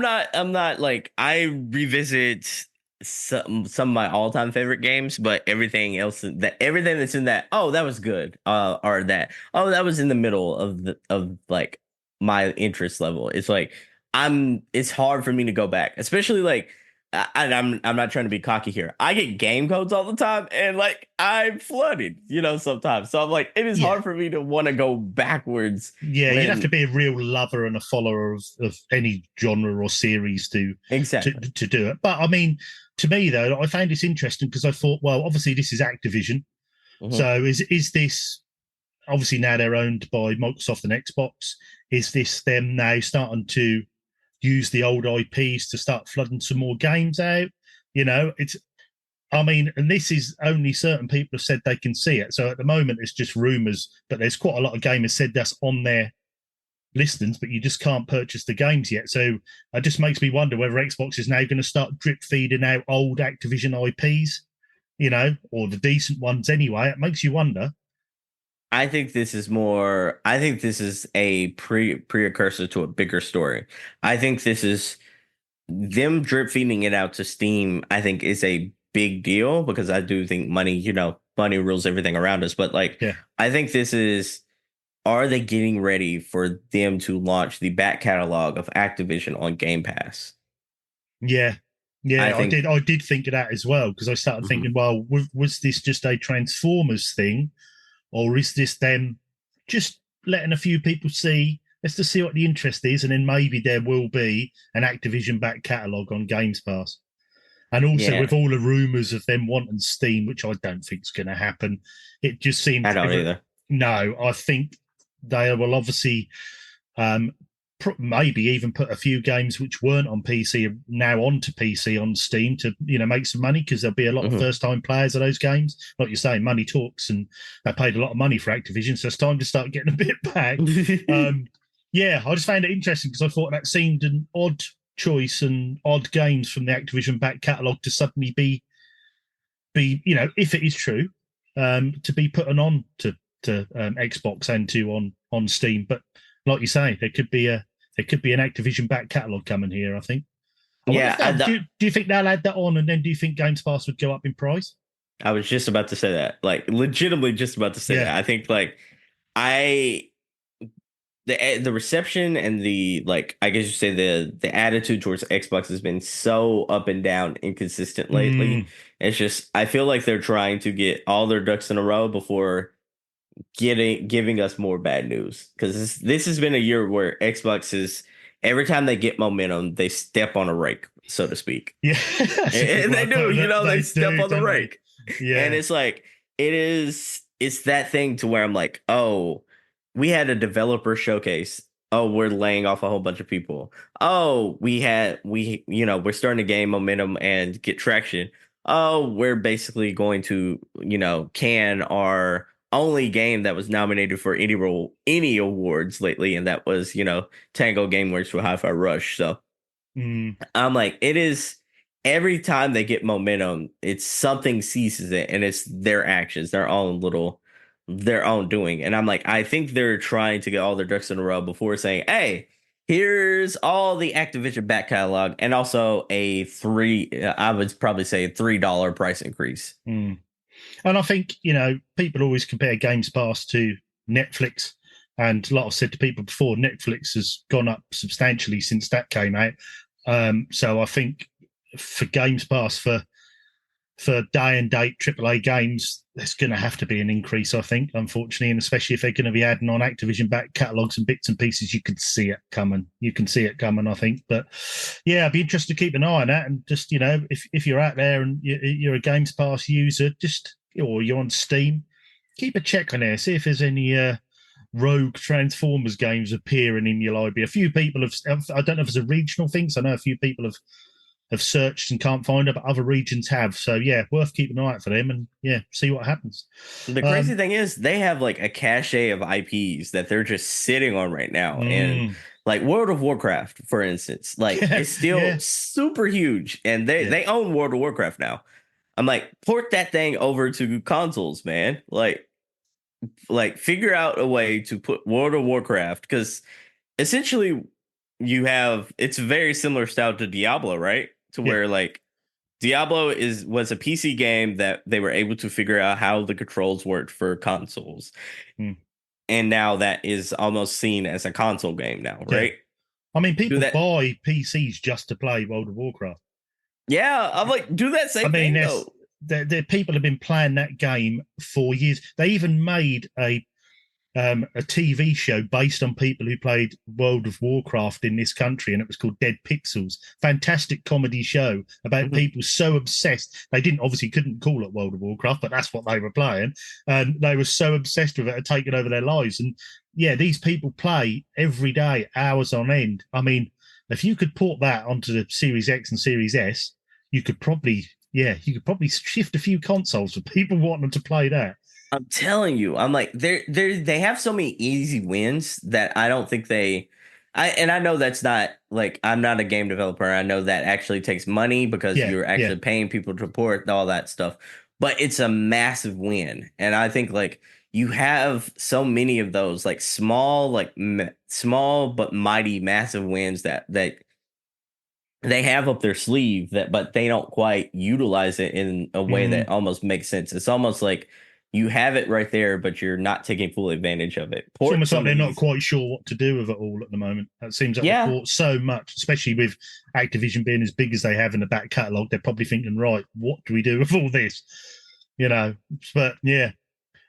not like, I revisit some of my all-time favorite games, but everything that's in that, that was good, or that was in the middle of like my interest level. It's like it's hard for me to go back, especially like I'm not trying to be cocky here. I get game codes all the time, and like I'm flooded, sometimes. So I'm like, it is hard for me to want to go backwards. Yeah, you'd have to be a real lover and a follower of any genre or series to do it. But I mean, to me though, I found this interesting because I thought, well, obviously this is Activision. Mm-hmm. So is this obviously now they're owned by Microsoft and Xbox? Is this them now starting to use the old IPs to start flooding some more games out? And this is only certain people have said they can see it. So at the moment, it's just rumors, but there's quite a lot of gamers said that's on their listings, but you just can't purchase the games yet. So it just makes me wonder whether Xbox is now going to start drip feeding out old Activision IPs, or the decent ones anyway. It makes you wonder. I think this is a precursor to a bigger story. I think this is them drip feeding it out to Steam. I think is a big deal because I do think money rules everything around us. But I think this is, are they getting ready for them to launch the back catalog of Activision on Game Pass? Yeah. I did think of that as well because I started thinking, well, was this just a Transformers thing? Or is this them just letting a few people see, let's just see what the interest is, and then maybe there will be an Activision back catalogue on Games Pass. And also with all the rumours of them wanting Steam, which I don't think is going to happen, it just seems... I don't either. No, I think they will obviously maybe even put a few games which weren't on PC now onto PC on Steam to make some money, because there'll be a lot of first-time players of those games. Like you're saying, money talks, and they paid a lot of money for Activision, so it's time to start getting a bit back. I just found it interesting because I thought that seemed an odd choice and odd games from the Activision back catalogue to suddenly be if it is true, to be put on to Xbox and on Steam. But like you say, there could be an Activision back catalogue coming here, I think. Do you think they'll add that on, and then do you think Games Pass would go up in price? I was just about to say that, legitimately just about to say that. I think the reception and the I guess you say the attitude towards Xbox has been so up and down, inconsistent lately. It's just, I feel like they're trying to get all their ducks in a row before giving us more bad news, because this has been a year where Xbox is, every time they get momentum, they step on a rake, so to speak. Yeah, and they do. They step on the rake. Yeah, and it's it's that thing to where I'm like, oh, we had a developer showcase. Oh, we're laying off a whole bunch of people. Oh, we're starting to gain momentum and get traction. Oh, we're basically going to can our only game that was nominated for any awards lately, and that was Tango Gameworks for Hi-Fi Rush. So I'm like, it is, every time they get momentum, it's something seizes it, and it's their actions, their own doing. And I'm like, I think they're trying to get all their ducks in a row before saying, hey, here's all the Activision back catalog, and also I would probably say a $3 price increase. And I think, people always compare Games Pass to Netflix. And like I've said to people before, Netflix has gone up substantially since that came out. So I think for Games Pass, for day and date AAA games, there's going to have to be an increase, I think, unfortunately. And especially if they're going to be adding on Activision back catalogs and bits and pieces, you can see it coming. I think. But yeah, I'd be interested to keep an eye on that. And just, if you're out there and you're a Games Pass user, or you're on Steam, keep a check on there. See if there's any rogue Transformers games appearing in your library. A few people have, I don't know if it's a regional thing, so I know a few people have searched and can't find it, but other regions have. So yeah, worth keeping an eye out for them, and see what happens. The crazy thing is they have a cache of IPs that they're just sitting on right now. And World of Warcraft, for instance, it's still super huge, and they own World of Warcraft now. I'm like, port that thing over to consoles, man. Figure out a way to put World of Warcraft, because essentially it's a very similar style to Diablo, right? To where Diablo was a PC game that they were able to figure out how the controls worked for consoles. And now that is almost seen as a console game now, right? I mean, people buy PCs just to play World of Warcraft. Yeah, I'm like, do that same I mean, thing though. the people have been playing that game for years. They even made a TV show based on people who played World of Warcraft in this country, and it was called Dead Pixels. Fantastic comedy show about people so obsessed. They couldn't call it World of Warcraft, but that's what they were playing, and they were so obsessed with it, it had taken over their lives. And yeah, these people play every day, hours on end. I mean, if you could port that onto the Series X and Series S, you could probably shift a few consoles for people wanting to play that. I'm telling you, I'm like, they have so many easy wins that I don't think I know that's not like, I'm not a game developer. I know that actually takes money because you're actually paying people to port all that stuff, but it's a massive win. And I think like you have so many of those like small but mighty massive wins that they have up their sleeve but they don't quite utilize it in a way that almost makes sense. It's almost like you have it right there, but you're not taking full advantage of it. It's almost like they're not quite sure what to do with it all at the moment. It seems like they bought so much, especially with Activision being as big as they have in the back catalogue. They're probably thinking, right, what do we do with all this? You know, but yeah,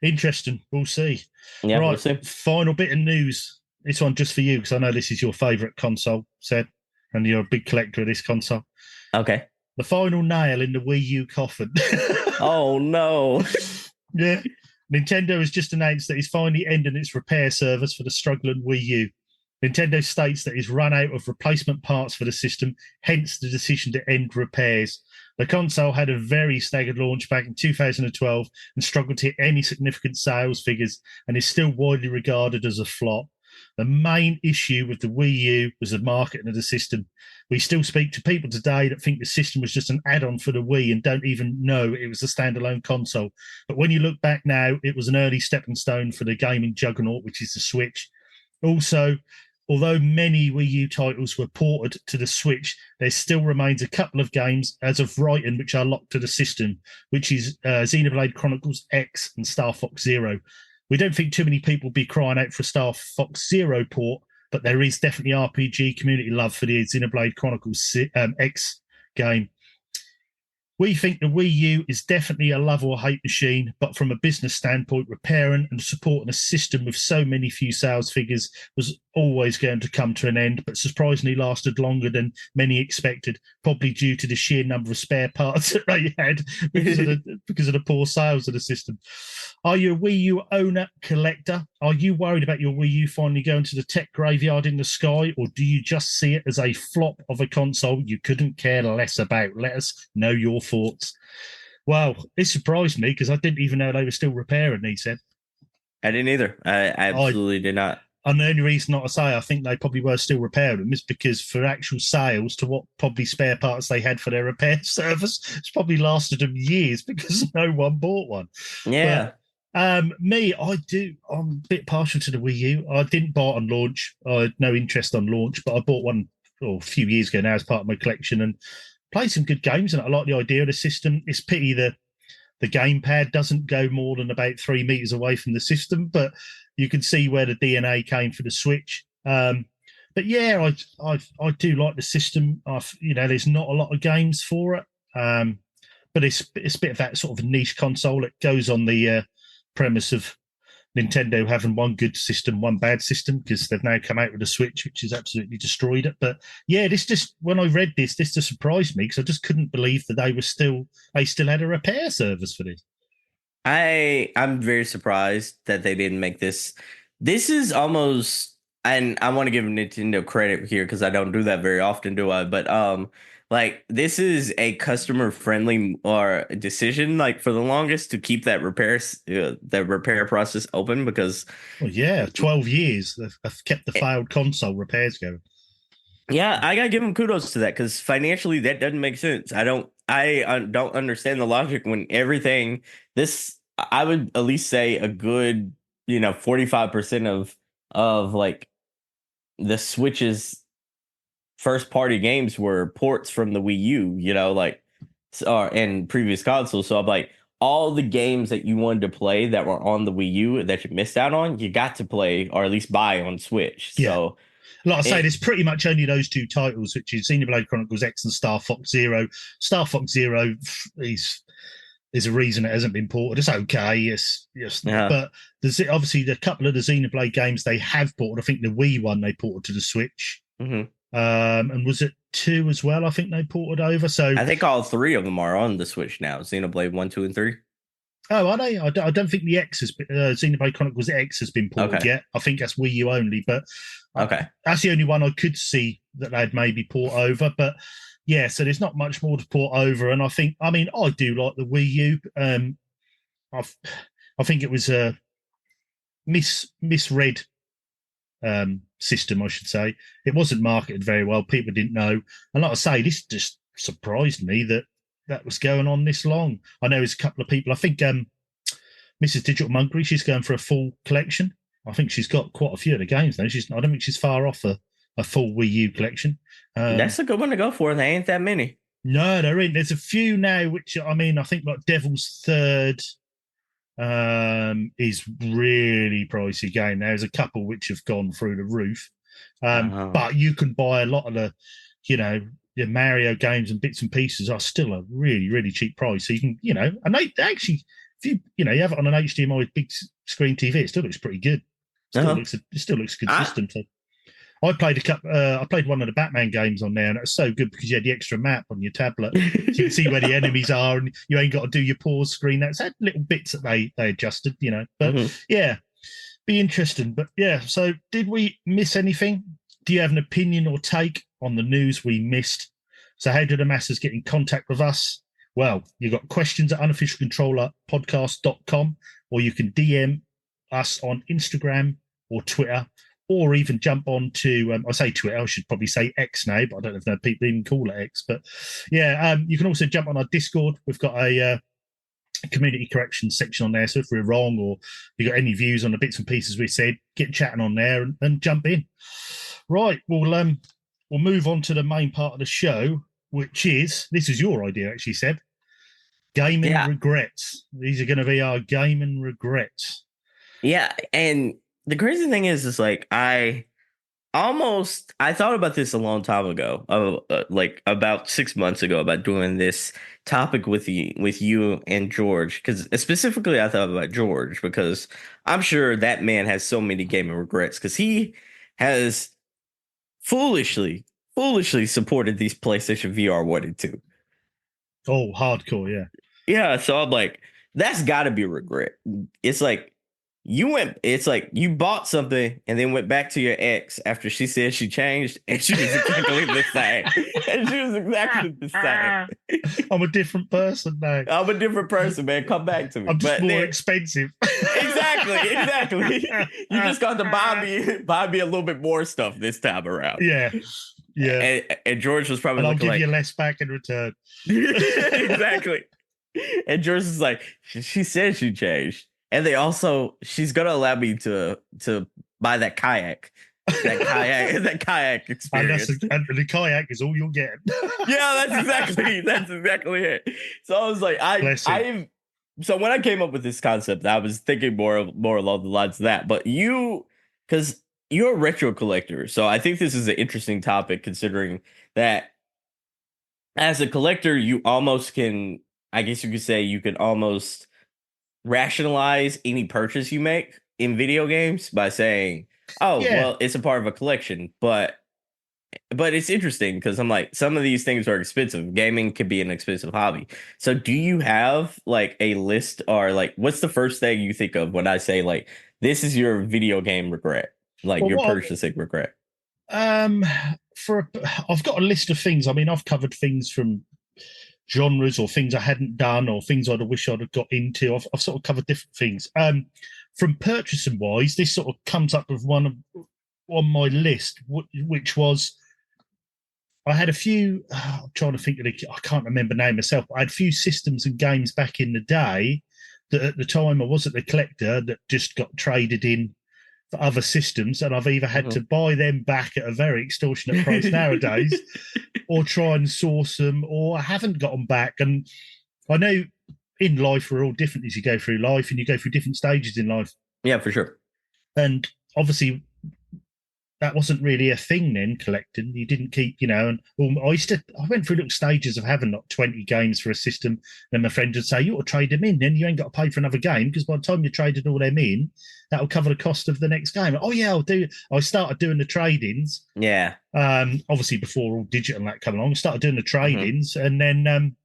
interesting. We'll see. Yeah, right, we'll see. Final bit of news. This one just for you, because I know this is your favourite console, Seb, and you're a big collector of this console. Okay. The final nail in the Wii U coffin. Oh, no. Yeah. Nintendo has just announced that it's finally ending its repair service for the struggling Wii U. Nintendo states that it's run out of replacement parts for the system, hence the decision to end repairs. The console had a very staggered launch back in 2012 and struggled to hit any significant sales figures and is still widely regarded as a flop. The main issue with the Wii U was the marketing of the system. We still speak to people today that think the system was just an add-on for the Wii and don't even know it was a standalone console. But when you look back now, it was an early stepping stone for the gaming juggernaut, which is the Switch. Also, although many Wii U titles were ported to the Switch, there still remains a couple of games as of writing which are locked to the system, which is Xenoblade Chronicles X and Star Fox Zero. We don't think too many people will be crying out for a Star Fox Zero port, but there is definitely RPG community love for the Xenoblade Chronicles X game. We think the Wii U is definitely a love or hate machine, but from a business standpoint, repairing and supporting a system with so many few sales figures was always going to come to an end, but surprisingly lasted longer than many expected, probably due to the sheer number of spare parts that they had because of the poor sales of the system. Are you a Wii U owner, collector? Are you worried about your Wii U finally going to the tech graveyard in the sky, or do you just see it as a flop of a console you couldn't care less about? Let us know your thoughts. Well, it surprised me because I didn't even know they were still repairing, he said. I didn't either. I absolutely did not. And the only reason not to say I think they probably were still repairing them is because for actual sales to what probably spare parts they had for their repair service, it's probably lasted them years because no one bought one. Yeah. But, I'm a bit partial to the Wii U. I didn't buy it on launch. I had no interest on launch, but I bought one a few years ago now as part of my collection and played some good games. And I like the idea of the system. It's pity the gamepad doesn't go more than about 3 meters away from the system, but you can see where the DNA came for the Switch. But yeah, I do like the system. There's not a lot of games for it, but it's a bit of that sort of a niche console. It goes on the premise of Nintendo having one good system, one bad system, because they've now come out with a Switch, which has absolutely destroyed it. But yeah, when I read this just surprised me because I just couldn't believe that they still had a repair service for this. I'm very surprised that they didn't make this. This is almost, and I want to give Nintendo credit here because I don't do that very often, do I? But like this is a customer friendly decision, like for the longest to keep that repair process open because 12 years they've kept the failed console repairs going. Yeah, I gotta give them kudos to that because financially that doesn't make sense. I don't understand the logic when everything I would at least say a good 45% of like the Switch's first party games were ports from the Wii U, and previous consoles. So I'm like, all the games that you wanted to play that were on the Wii U that you missed out on, you got to play or at least buy on Switch. Yeah. So Like I say, there's pretty much only those two titles, which is Xenoblade Chronicles X and Star Fox Zero. Star Fox Zero is a reason it hasn't been ported. It's okay, yes, but there's obviously a couple of the Xenoblade games they have ported. I think the Wii one they ported to the Switch, and was it 2 as well? I think they ported over. So I think all 3 of them are on the Switch now. Xenoblade 1, 2, and 3. Oh, are they? I don't think the X has been, Xenoblade Chronicles X has been ported yet. I think that's Wii U only, but that's the only one I could see that they'd maybe port over. But yeah, so there's not much more to port over. And I do like the Wii U. I think it was a misread system, I should say. It wasn't marketed very well. People didn't know. And like I say, this just surprised me that was going on this long. I know there's a couple of people. I think Mrs. Digital Monkery, she's going for a full collection. I think she's got quite a few of the games now. I don't think she's far off a full Wii U collection. That's a good one to go for. There ain't that many. No, there ain't. There's a few now, which I think like Devil's Third is really pricey game. There's a couple which have gone through the roof. But you can buy a lot of the Mario games and bits and pieces are still a really, really cheap price. So you can, and they actually, if you have it on an HDMI big screen TV, it still looks pretty good. It still looks consistent. I played one of the Batman games on there, and it was so good because you had the extra map on your tablet. So you can see where the enemies are, and you ain't got to do your pause screen. That's had little bits that they adjusted, But yeah, be interesting. But yeah, so did we miss anything? Do you have an opinion or take on the news we missed? So how do the masses get in contact with us? Well, you've got questions at unofficialcontrollerpodcast.com, or you can DM us on Instagram or Twitter, or even jump on to, I say Twitter, I should probably say X now, but I don't know if people even call it X. But yeah, you can also jump on our Discord. We've got a community correction section on there. So if we're wrong or you got any views on the bits and pieces we said, get chatting on there and jump in. Right, we'll move on to the main part of the show, which is, this is your idea actually, Seb. Gaming regrets. These are going to be our gaming regrets. Yeah, and the crazy thing is like I thought about this a long time ago, like about 6 months ago, about doing this topic with you and George, because specifically I thought about George because I'm sure that man has so many gaming regrets because he has foolishly supported these PlayStation VR 1 and 2. Oh, hardcore, yeah. Yeah, so I'm like, that's got to be a regret. It's like you bought something and then went back to your ex after she said she changed and she was exactly the same. And she was exactly the same. I'm a different person now. I'm a different person, man. Come back to me. I'm just more expensive. Exactly. You just got to buy me a little bit more stuff this time around. Yeah. And George was probably and I'll give you less back in return. Exactly. And George is like, she said she changed. And she's gonna allow me to buy that kayak experience. And the kayak is all you'll get. Yeah, that's exactly it. So I was like, so when I came up with this concept, I was thinking more along the lines of that. But because you're a retro collector, so I think this is an interesting topic, considering that as a collector, you almost can, I guess you could say, you can almost rationalize any purchase you make in video games by saying, well, it's a part of a collection. But it's interesting because I'm like, some of these things are expensive. Gaming could be an expensive hobby. So do you have like a list, or like, what's the first thing you think of when I say like, this is your video game regret, like your purchasing regret? I've got a list of things. I mean, I've covered things from genres or things I hadn't done or things I'd wish I'd have got into. I've sort of covered different things. From purchasing wise, this sort of comes up with one on my list, which was, I had a few, I'm trying to think of it, I can't remember the name myself, but I had a few systems and games back in the day that at the time I wasn't a collector that just got traded in for other systems, and I've either had to buy them back at a very extortionate price nowadays or try and source them, or I haven't got them back. And I know in life we're all different as you go through life and you go through different stages in life. Yeah, for sure. And obviously that wasn't really a thing then, collecting. You didn't keep, and I went through little stages of having like 20 games for a system, and my friend would say, you ought to trade them in, then you ain't got to pay for another game, because by the time you traded all them in, that'll cover the cost of the next game. Oh yeah, I'll do. I started doing the trade-ins. Yeah. Obviously before all digital and that come along, I started doing the trade-ins, and then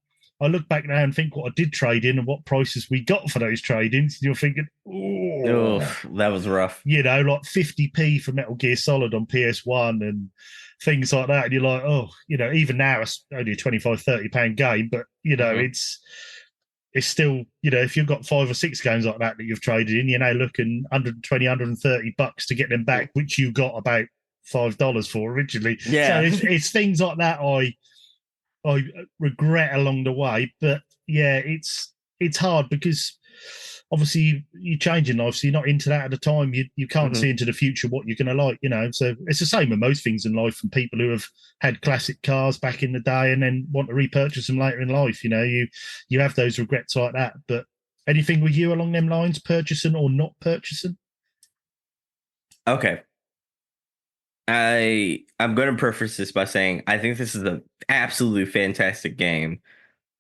I look back now and think what I did trade in and what prices we got for those trade-ins. And you're thinking, oh, that was rough. Like 50p for Metal Gear Solid on PS1 and things like that. And you're like, even now it's only a 25, 30 pound game, but it's still, if you've got 5 or 6 games like that you've traded in, you're now looking 120, 130 bucks to get them back, which you got about $5 for originally. Yeah. So it's things like that I regret along the way, but yeah, it's hard because obviously you change in life, so you're not into that at the time. You can't see into the future what you're going to like, So it's the same with most things in life. And people who have had classic cars back in the day and then want to repurchase them later in life, you have those regrets like that. But anything with you along them lines, purchasing or not purchasing? Okay. I'm going to preface this by saying I think this is an absolutely fantastic game.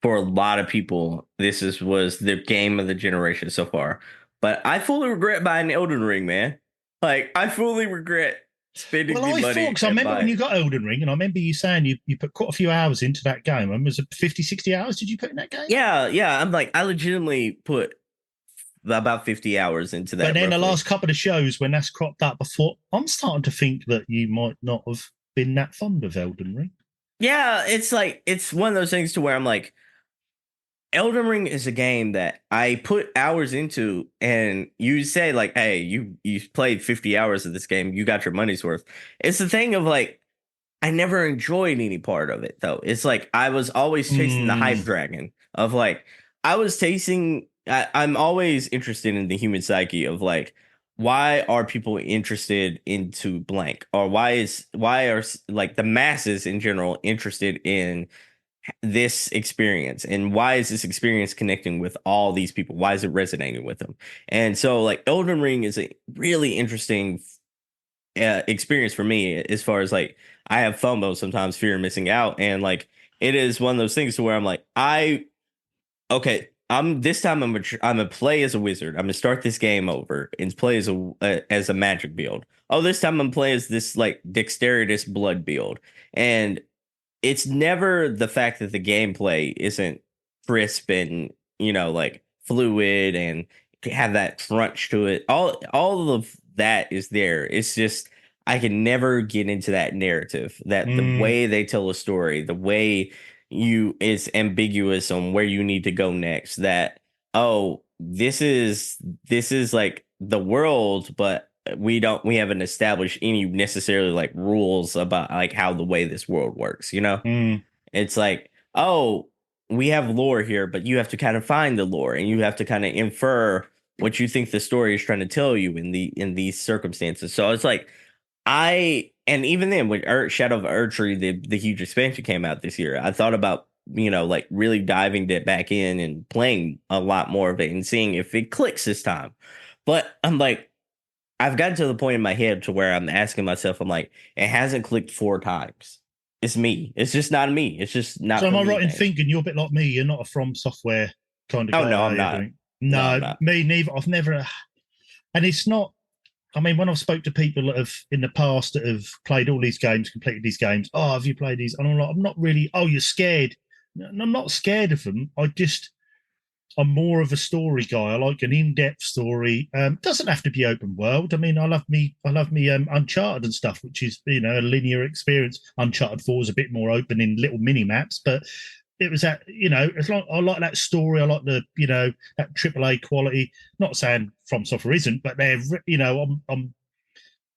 For a lot of people, this was the game of the generation so far. But I fully regret buying Elden Ring, man. Like, I fully regret spending money. Well, I remember when you got Elden Ring, and I remember you saying you put quite a few hours into that game. I mean, was it 50, 60 hours did you put in that game? Yeah. I'm like, I legitimately put about 50 hours into that. But then the last couple of shows when that's cropped up before, I'm starting to think that you might not have been that fond of Elden Ring. Yeah, it's one of those things to where I'm like, Elden Ring is a game that I put hours into, and you say like, hey, you played 50 hours of this game, you got your money's worth. It's the thing of like, I never enjoyed any part of it though. It's like I was always chasing the hype dragon of like, I'm always interested in the human psyche of like, why are people interested into blank, or why are like the masses in general interested in this experience, and why is this experience connecting with all these people? Why is it resonating with them? And so like Elden Ring is a really interesting experience for me, as far as like I have FOMO sometimes, fear of missing out, and like it is one of those things to where I'm like, I'm gonna play as a wizard. I'm gonna start this game over and play as a magic build. Oh, this time I'm gonna play as this like dexterous blood build. And it's never the fact that the gameplay isn't crisp and, like fluid and have that crunch to it. All of that is there. It's just I can never get into that narrative, that the way they tell a story, the way is ambiguous on where you need to go next, that this is like the world, but we haven't established any necessarily like rules about like how the way this world works, It's like, we have lore here, but you have to kind of find the lore, and you have to kind of infer what you think the story is trying to tell you in these circumstances. So it's like and even then, when Shadow of Erdtree, the huge expansion came out this year, I thought about, like really diving back in and playing a lot more of it and seeing if it clicks this time. But I'm like, I've gotten to the point in my head to where I'm asking myself, I'm like, it hasn't clicked 4 times. It's me. It's just not me. It's just not. So am I right in thinking you're a bit like me? You're not a From Software kind of guy? Oh, no, I'm not. No, I'm not. Me neither. I've never. And it's not. I mean, when I've spoke to people that have in the past that have played all these games, completed these games, have you played these? And I'm like, I'm not really. Oh, you're scared. No, I'm not scared of them. I'm more of a story guy. I like an in-depth story. Doesn't have to be open world. I mean, I love me Uncharted and stuff, which is a linear experience. Uncharted 4 is a bit more open in little mini maps, but it was that as long I like that story. I like the that AAA quality. Not saying From Software isn't, but they're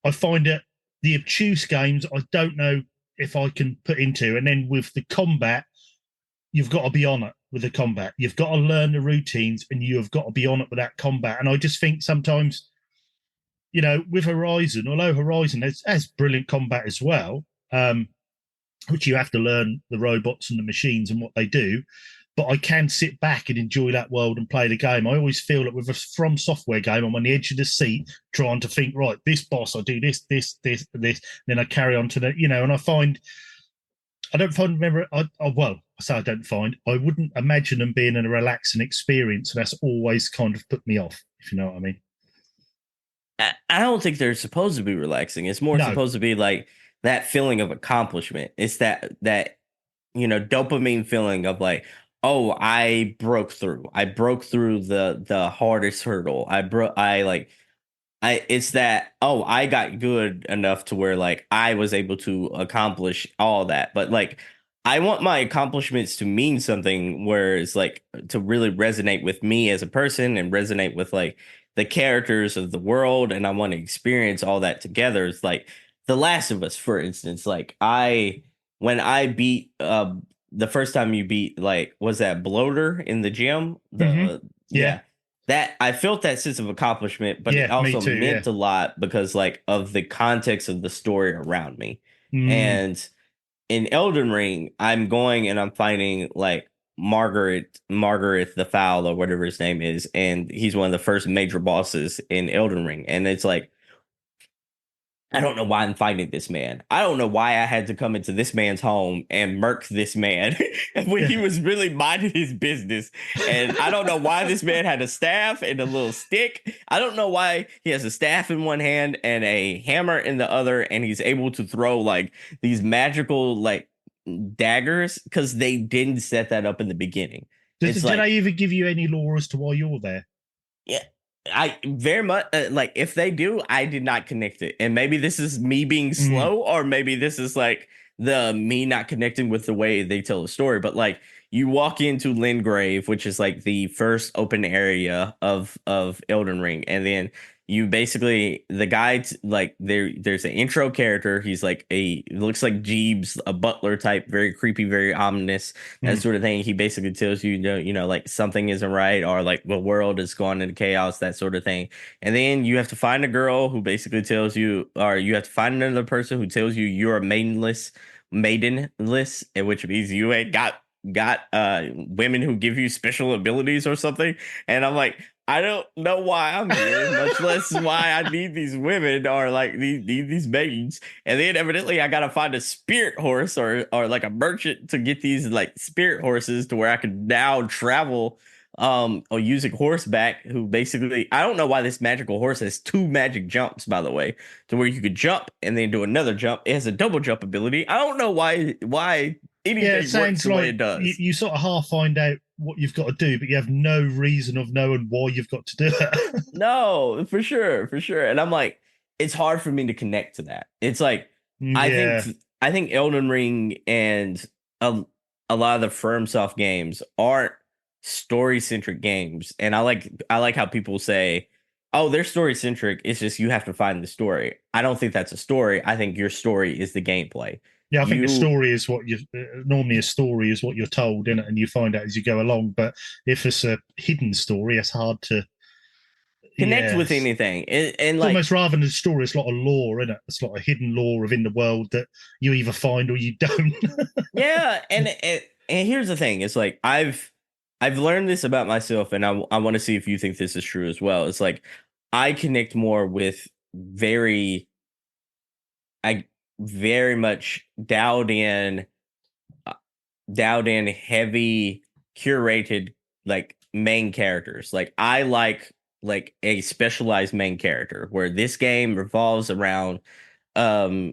I find it the obtuse games I don't know if I can put into, and then with the combat, you've got to be on it. With the combat, you've got to learn the routines, and you have got to be on it with that combat. And I just think sometimes, with Horizon, although Horizon has brilliant combat as well, which you have to learn the robots and the machines and what they do, but I can sit back and enjoy that world and play the game. I always feel that with a From Software game, I'm on the edge of the seat trying to think, right, this boss, I do this, then I carry on to the, and I find, I don't find, remember, well, I say I don't find, I wouldn't imagine them being a relaxing experience. So that's always kind of put me off, if you know what I mean. I don't think they're supposed to be relaxing. It's more supposed to be like that feeling of accomplishment. It's that dopamine feeling of like, oh, I broke through. I broke through the hardest hurdle. It's that, oh, I got good enough to where like I was able to accomplish all that. But like I want my accomplishments to mean something where it's like to really resonate with me as a person and resonate with like the characters of the world, and I want to experience all that together. It's like The Last of Us, for instance. Like when I beat the first time you beat, like, was that Bloater in the gym? Yeah. That I felt that sense of accomplishment, but it also meant a lot because like of the context of the story around me. And in Elden Ring, I'm going and I'm finding like Margaret the Foul or whatever his name is, and he's one of the first major bosses in Elden Ring. And it's like, I don't know why I'm fighting this man. I don't know why I had to come into this man's home and murk this man when he was really minding his business. And I don't know why this man had a staff and a little stick. I don't know why he has a staff in one hand and a hammer in the other, and he's able to throw like these magical like daggers, because they didn't set that up in the beginning. Did I even give you any lore as to why you're there? Yeah. I very much like, if they do, I did not connect it. And maybe this is me being slow, or maybe this is like me not connecting with the way they tell the story. But like, you walk into Lingrave, which is like the first open area of Elden Ring, and then you basically, the guide, like there's an intro character. He's like looks like Jeeves, a butler type, very creepy, very ominous, that sort of thing. He basically tells you, like something isn't right, or like the world is going into chaos, that sort of thing. And then you have to find a girl who basically tells you, or you have to find another person who tells you you're maidenless, and which means you ain't got women who give you special abilities or something. And I'm like, I don't know why I'm here, much less why I need these women or like these maidens. And then evidently I gotta find a spirit horse or like a merchant to get these like spirit horses to where I can now travel or using horseback, who basically, I don't know why this magical horse has 2 magic jumps, by the way, to where you could jump and then do another jump. It has a double jump ability. I don't know why anything works the way it does. You sort of half find out what you've got to do, but you have no reason of knowing why you've got to do it. No, for sure. And I'm like, it's hard for me to connect to that. It's like, I think Elden Ring and a lot of the FromSoft games aren't story-centric games. And I like how people say, oh, they're story-centric, it's just you have to find the story. I don't think that's a story. I think your story is the gameplay. Yeah, I think the story is what you normally, a story is what you're told, innit? And you find out as you go along. But if it's a hidden story, it's hard to connect with anything. And it's like, almost, rather than a story, it's like a lore, innit? It's like a hidden lore within the world that you either find or you don't. Yeah, and here's the thing: it's like I've learned this about myself, and I want to see if you think this is true as well. It's like I connect more with very much dialed in, heavy curated like main characters. Like I like a specialized main character, where this game revolves around a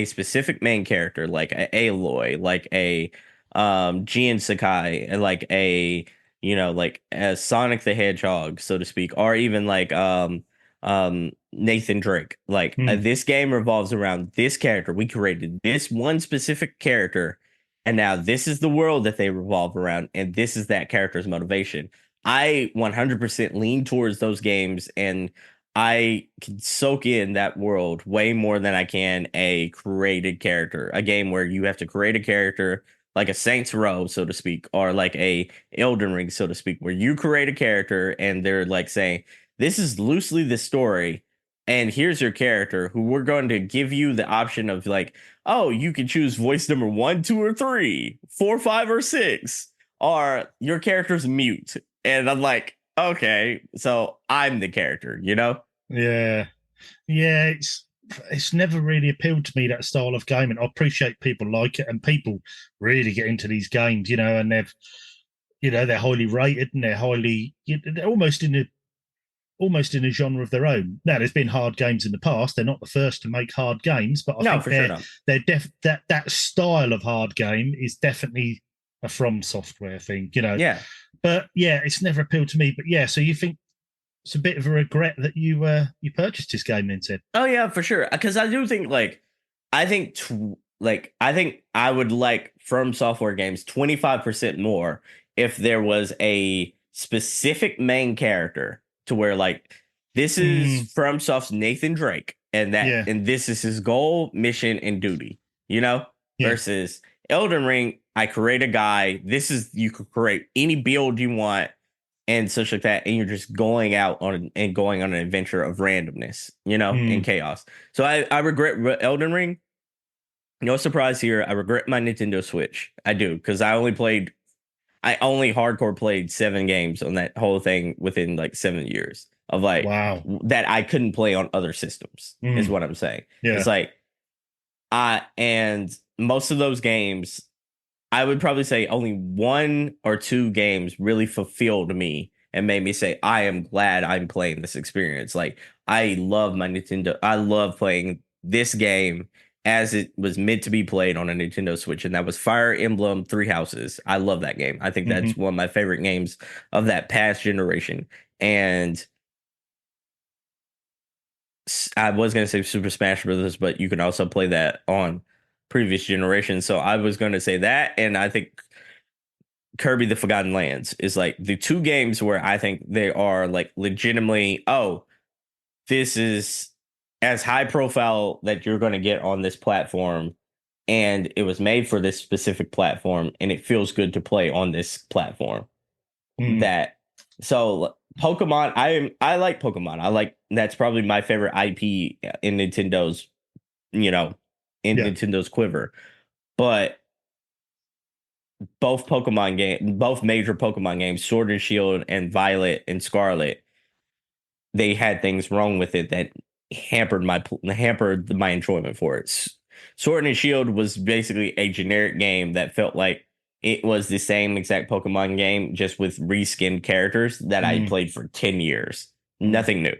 specific main character, like a Aloy, like a Jian Sakai, and like a like a Sonic the Hedgehog, so to speak, or even like Nathan Drake. Like this game revolves around this character. We created this one specific character, and now this is the world that they revolve around, and this is that character's motivation. I 100% lean towards those games, and I can soak in that world way more than I can a created character. A game where you have to create a character, like a Saints Row, so to speak, or like a Elden Ring, so to speak, where you create a character and they're like saying, this is loosely the story, and here's your character, who we're going to give you the option of like, oh, you can choose voice number 1, 2, or 3, 4, 5, or 6, or your character's mute. And I'm like, okay, so I'm the character, you know? Yeah. Yeah, it's never really appealed to me, that style of game, and I appreciate people like it, and people really get into these games, and they're highly rated, and they're almost in a genre of their own. Now, there's been hard games in the past. They're not the first to make hard games, but I No, think for sure not. that style of hard game is definitely a From Software thing, Yeah. But yeah, it's never appealed to me. But yeah, so you think it's a bit of a regret that you purchased this game instead? Oh yeah, for sure. Because I do think I think I would like From Software games 25% more if there was a specific main character to where this is From Soft's Nathan Drake, and this is his goal, mission, and duty. Versus Elden Ring, I create a guy. You could create any build you want and such like that, and you're just going on an adventure of randomness, and chaos. So I regret Elden Ring. No surprise here. I regret my Nintendo Switch. I do, because I only hardcore played 7 games on that whole thing within 7 years of wow, that I couldn't play on other systems, is what I'm saying. Yeah. It's and most of those games, I would probably say only 1 or 2 games really fulfilled me and made me say, I am glad I'm playing this experience. I love my Nintendo. I love playing this game as it was meant to be played on a Nintendo Switch. And that was Fire Emblem 3 Houses. I love that game. I think that's one of my favorite games of that past generation. And I was going to say Super Smash Brothers, but you can also play that on previous generations. So I was going to say that, and I think Kirby the Forgotten Lands is the 2 games where I think they are legitimately, this is as high profile that you're going to get on this platform, and it was made for this specific platform, and it feels good to play on this platform. So Pokemon, I like Pokemon. That's probably my favorite IP in Nintendo's, Nintendo's quiver. But both major Pokemon games, Sword and Shield and Violet and Scarlet, they had things wrong with it that hampered my enjoyment for it. Sword and Shield was basically a generic game that felt like it was the same exact Pokemon game, just with reskinned characters that I played for 10 years. Nothing new.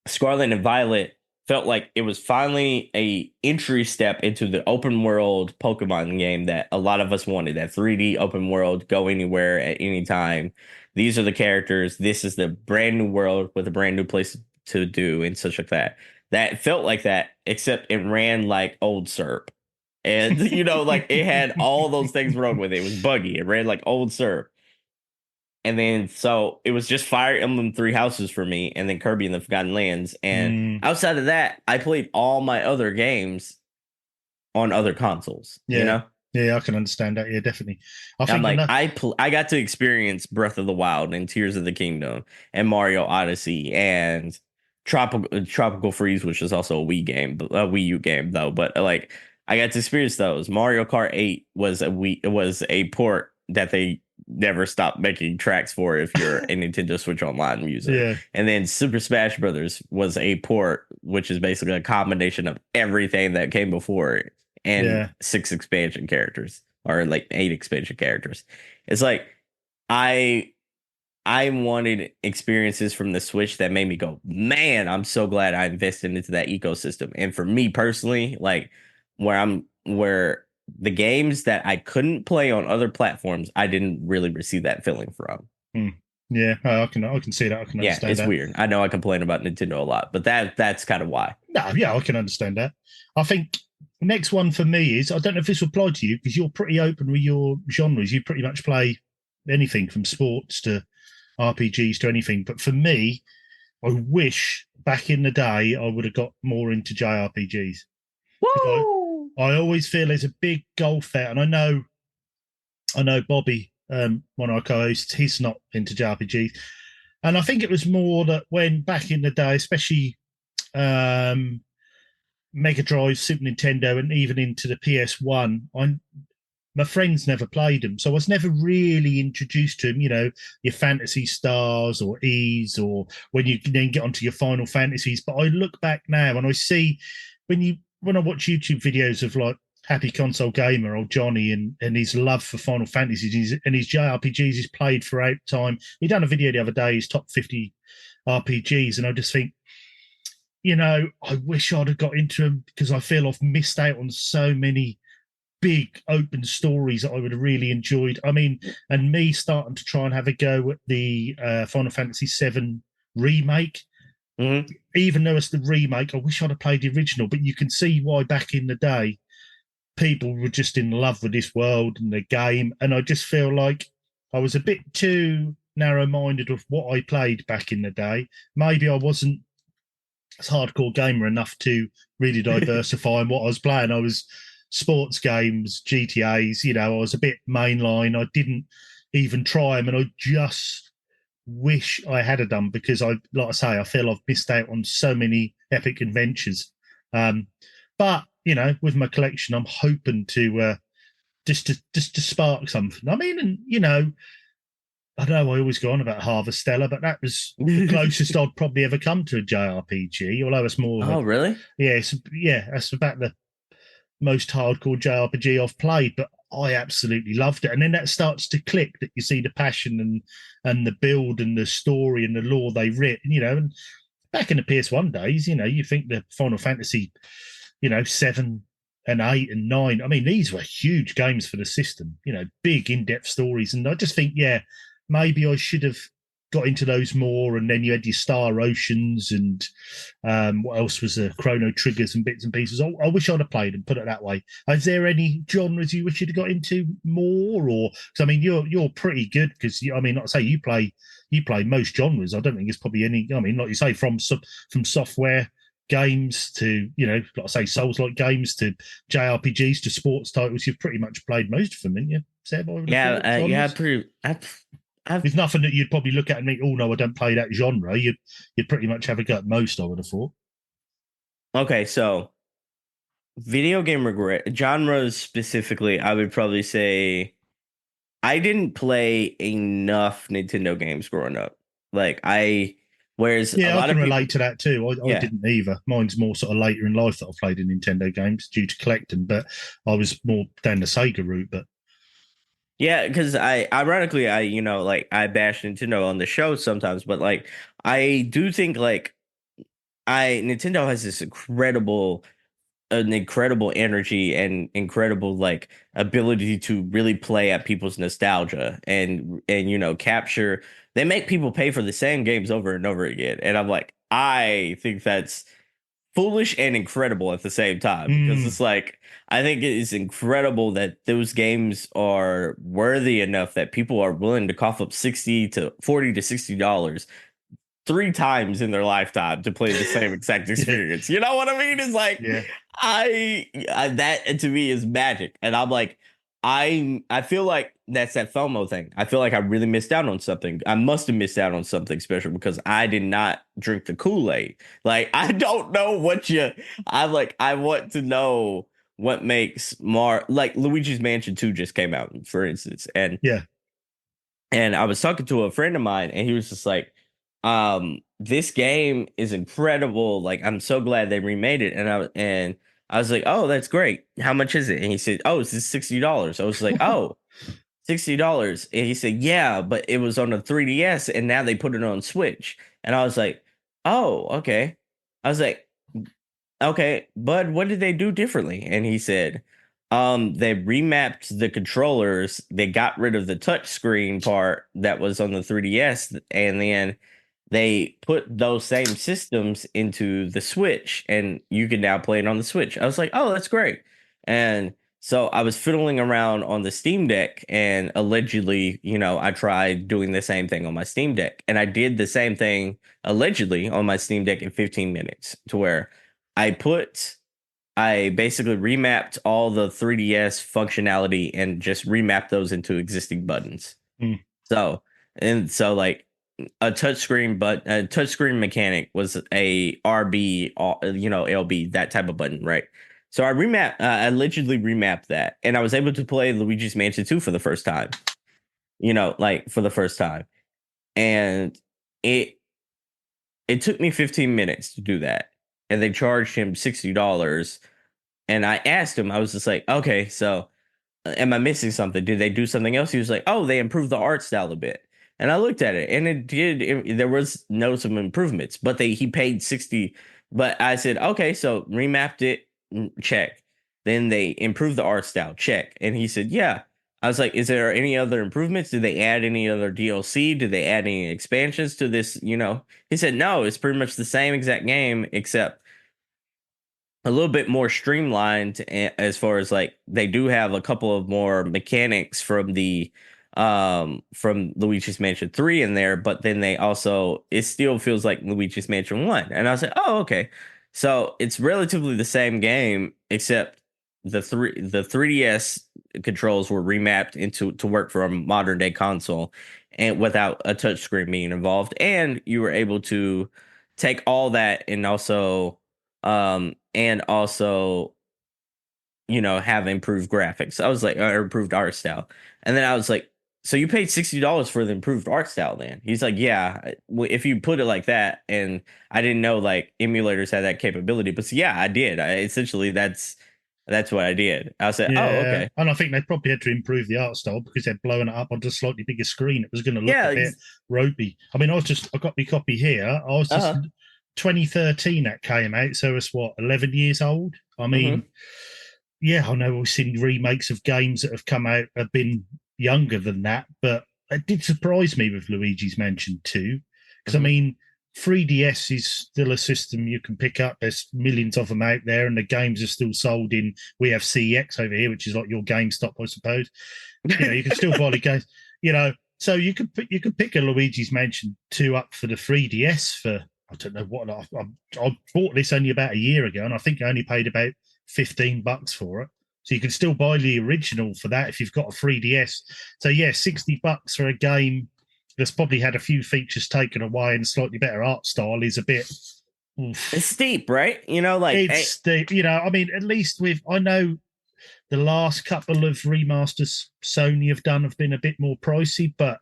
Scarlet and Violet felt like it was finally a entry step into the open world Pokemon game that a lot of us wanted. That 3D open world, go anywhere at any time. These are the characters. This is the brand new world with a brand new place to do and such like that. That felt like that, except it ran like old SERP. And, it had all those things wrong with it. It was buggy. It ran like old SERP. And then, so it was just Fire Emblem 3 Houses for me, and then Kirby and the Forgotten Lands. And outside of that, I played all my other games on other consoles. Yeah, I can understand that. Yeah, definitely. I got to experience Breath of the Wild and Tears of the Kingdom and Mario Odyssey and Tropical Freeze, which is also a Wii U game though. But I got to experience those. Mario Kart 8 was a port that they never stopped making tracks for if you're a Nintendo Switch Online user. Yeah. And then Super Smash Brothers was a port, which is basically a combination of everything that came before it and 6 expansion characters, or 8 expansion characters. It's I wanted experiences from the Switch that made me go, man, I'm so glad I invested into that ecosystem. And for me personally, where the games that I couldn't play on other platforms, I didn't really receive that feeling from. Yeah, I can see that. I can understand it's that. weird. I know I complain about Nintendo a lot, but that's kind of why. No, yeah, I can understand that. I think the next one for me is, I don't know if this will apply to you because you're pretty open with your genres. You pretty much play anything from sports to RPGs to anything. But for me, I wish back in the day I would have got more into JRPGs. Woo! I always feel there's a big gulf there, and I know Bobby, one of our co-hosts, he's not into JRPGs, and I think it was more that when back in the day, especially Mega Drive, Super Nintendo, and even into the PS1, my friends never played them, so I was never really introduced to them. Your Fantasy Stars or E's, or when you then get onto your Final Fantasies. But I look back now and I see when I watch YouTube videos of like Happy Console Gamer, old Johnny, and his love for Final Fantasies and his JRPGs he's played throughout time. He done a video the other day, his top 50 RPGs, and I just think, I wish I'd have got into them because I feel I've missed out on so many big open stories that I would have really enjoyed. I mean, and me starting to try and have a go at the Final Fantasy VII remake. Mm-hmm. Even though it's the remake, I wish I'd have played the original, but you can see why back in the day people were just in love with this world and the game. And I just feel like I was a bit too narrow-minded of what I played back in the day. Maybe I wasn't as hardcore gamer enough to really diversify in what I was playing. I was sports games, GTAs, I was a bit mainline. I didn't even try them, and I just wish I had done, because like I say, I feel I've missed out on so many epic adventures. But with my collection, I'm hoping to just to spark something. I mean, and I know I always go on about Harvestella, but that was the closest I'd probably ever come to a JRPG, although it's more. Oh, really? Yeah, that's about the most hardcore JRPG I've played, but I absolutely loved it. And then that starts to click, that you see the passion and the build and the story and the lore they writ. And back in the PS1 days, you think the Final Fantasy, 7 and 8 and 9. I mean, these were huge games for the system, big in-depth stories. And I just think, maybe I should have got into those more. And then you had your Star Oceans and what else was there? Chrono Triggers and bits and pieces. I wish I'd have played them, put it that way. Is there any genres you wish you'd have got into more? Or, because I mean, you're pretty good, because like I say, you play most genres. I don't think there's probably any. I mean, like you say, from software games to like I say, Souls-like games to JRPGs to sports titles. You've pretty much played most of them, haven't you, Seb? There's nothing that you'd probably look at and think, oh no, I don't play that genre. You'd pretty much have a go at most, I would have thought. Okay, so video game regret genres specifically, I would probably say I didn't play enough Nintendo games growing up. Whereas a lot I can of relate to that too. I didn't either. Mine's more sort of later in life that I've played in Nintendo games due to collecting, but I was more down the Sega route. But yeah, because I bash Nintendo on the show sometimes, but I do think Nintendo has this incredible energy and incredible ability to really play at people's nostalgia and capture. They make people pay for the same games over and over again, and I think that's foolish and incredible at the same time, because it's I think it is incredible that those games are worthy enough that people are willing to cough up $40 to $60 3 times in their lifetime to play the same exact experience. You know what I mean? It's I that to me is magic, and I'm I feel like that's that FOMO thing. I feel like I really missed out on something. I must have missed out on something special because I did not drink the Kool-Aid. I don't know what I want to know what makes Luigi's Mansion 2 just came out, for instance. And I was talking to a friend of mine, and he was just this game is incredible. I'm so glad they remade it. And I was like, oh, that's great. How much is it? And he said, oh, it's $60. I was like, oh, $60. And he said, yeah, but it was on a 3DS and now they put it on Switch. And I was like, oh, okay. I was like, okay, bud, what did they do differently? And he said, they remapped the controllers. They got rid of the touchscreen part that was on the 3DS, and then they put those same systems into the Switch, and you can now play it on the Switch. I was like, oh, that's great. And so I was fiddling around on the Steam Deck, and allegedly, I tried doing the same thing on my Steam Deck. And I did the same thing allegedly on my Steam Deck in 15 minutes, to where I basically remapped all the 3DS functionality and just remapped those into existing buttons. So a touchscreen, but a touchscreen mechanic was a RB, LB, that type of button, right? So I allegedly remapped that, and I was able to play Luigi's Mansion 2 for the first time. For the first time, and it took me 15 minutes to do that, and they charged him $60. And I asked him, I was just like, okay, so am I missing something? Did they do something else? He was like, oh, they improved the art style a bit. And I looked at it, and there was noticeable improvements, but he paid 60. But I said, okay, so remapped it, check. Then they improved the art style, check. And he said, yeah. I was like, is there any other improvements? Did they add any other DLC? Did they add any expansions to this? He said, no, it's pretty much the same exact game, except a little bit more streamlined as far as like they do have a couple of more mechanics from Luigi's Mansion 3 in there, but then it still feels like Luigi's Mansion 1. And I was like, oh, okay. So it's relatively the same game, except the 3DS controls were remapped to work for a modern day console and without a touchscreen being involved. And you were able to take all that and also have improved graphics. I was like, improved art style. And then I was like, so you paid $60 for the improved art style then? He's like, yeah, if you put it like that. And I didn't know like emulators had that capability, but yeah, I did. Essentially that's what I did. I said, oh, okay. And I think they probably had to improve the art style because they're blowing it up onto a slightly bigger screen. It was going to look a bit ropey. I mean, I got my copy here. I was just 2013 that came out, so it's 11 years old. I mean, yeah, I know we've seen remakes of games that have come out have been younger than that, but it did surprise me with Luigi's Mansion 2 because I mean, 3DS is still a system you can pick up. There's millions of them out there, and the games are still sold in. We have CEX over here, which is like your GameStop, I suppose. You can still buy the games. So you could pick a Luigi's Mansion 2 up for the 3DS for I don't know what. I bought this only about a year ago, and I think I only paid about $15 for it. So you can still buy the original for that if you've got a 3DS. So yeah, $60 for a game that's probably had a few features taken away and slightly better art style is a bit. Oof. It's steep, right? It's steep. I mean, at least I know the last couple of remasters Sony have done have been a bit more pricey, but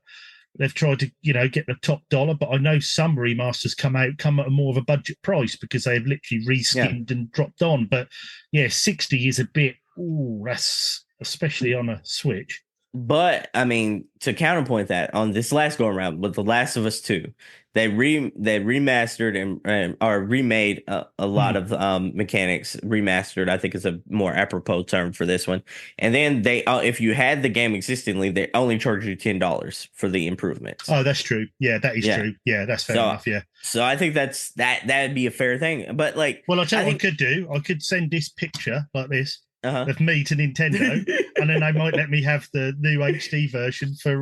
they've tried to, get the top dollar. But I know some remasters come at a more of a budget price because they've literally reskinned and dropped on. But yeah, 60 is a bit. Ooh, that's especially on a Switch. But I mean, to counterpoint that, on this last go around with The Last of Us 2, they remastered or remade a lot of mechanics. Remastered, I think, is a more apropos term for this one. And then they, if you had the game existingly, they only charge you $10 for the improvements. Oh, that's true. Yeah, that is true. Yeah, that's fair enough. Yeah. So I think that'd be a fair thing. But like, well, I'll tell you what I could do. I could send this picture like this. Of me to Nintendo, and then they might let me have the new HD version for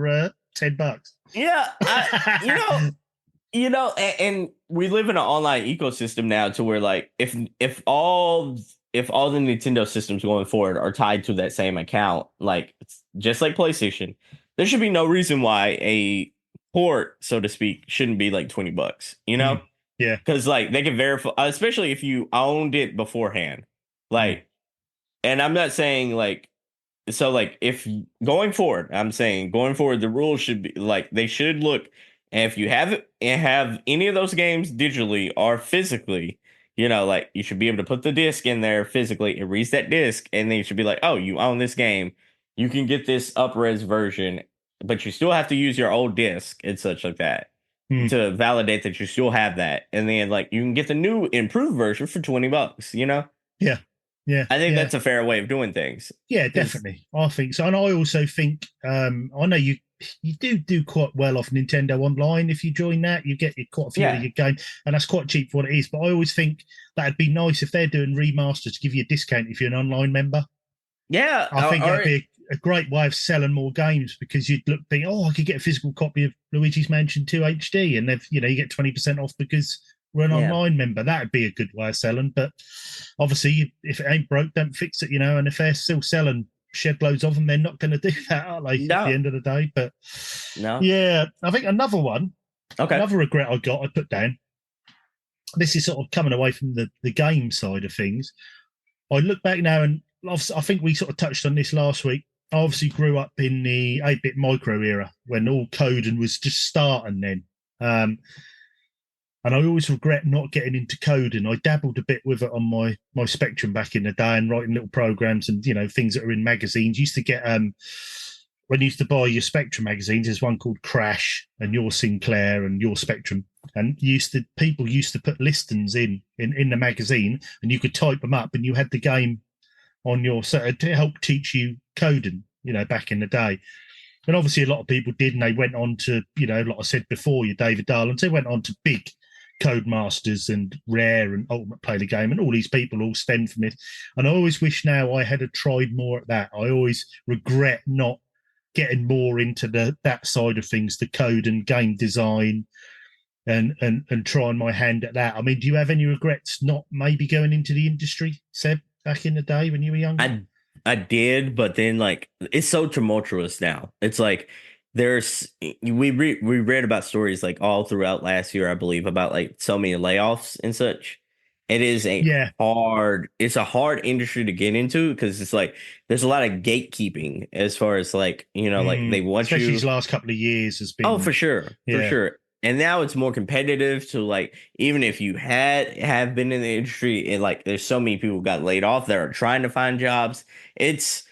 $10. Yeah, and we live in an online ecosystem now to where like if all the Nintendo systems going forward are tied to that same account, like just like PlayStation, there should be no reason why a port, so to speak, shouldn't be like $20. Yeah, because like they can verify, especially if you owned it beforehand, like. And I'm not saying like, so like if going forward, the rules should be like, they should look, and if you have any of those games digitally or physically, like you should be able to put the disc in there physically. It reads that disc, and then you should be like, oh, you own this game. You can get this up-res version, but you still have to use your old disc and such like that to validate that you still have that. And then like you can get the new improved version for $20, Yeah. Yeah, I think that's a fair way of doing things. Yeah, definitely. I think so. And I also think, I know you do quite well off Nintendo Online. If you join that, you get quite a few of your games, and that's quite cheap for what it is. But I always think that'd be nice if they're doing remasters to give you a discount if you're an online member. Yeah. I think that'd be a great way of selling more games because you'd think, I could get a physical copy of Luigi's Mansion 2 HD, and you get 20% off because we're an online member. That'd be a good way of selling. But obviously, if it ain't broke, don't fix it, and if they're still selling shed loads of them, they're not going to do that, are they, at the end of the day? But yeah, I think another one Okay. Another regret I put down. This is sort of coming away from the game side of things. I look back now, and I think we sort of touched on this last week. I obviously grew up in the 8-bit micro era when all coding was just starting then. And I always regret not getting into coding. I dabbled a bit with it on my Spectrum back in the day and writing little programs and, things that are in magazines. Used to get, when you used to buy your Spectrum magazines, there's one called Crash and Your Sinclair and Your Spectrum. And people used to put listings in the magazine, and you could type them up, and you had the game on your set to help teach you coding, back in the day. And obviously a lot of people did, and they went on to, like I said before, your David Darlands, they went on to big Codemasters and Rare and Ultimate Play the Game, and all these people all stem from this. And I always wish now I had tried more at that. I always regret not getting more into that side of things, the code and game design, and trying my hand at that. I mean, do you have any regrets not maybe going into the industry, Seb, back in the day when you were younger? I did, but then it's so tumultuous now. It's like we read about stories like all throughout last year, I believe, about like so many layoffs and such. It is a hard industry to get into because it's like there's a lot of gatekeeping as far as like they want especially you. These last couple of years has been for sure. And now it's more competitive to like, even if you have been in the industry, and like there's so many people got laid off that are trying to find jobs. It's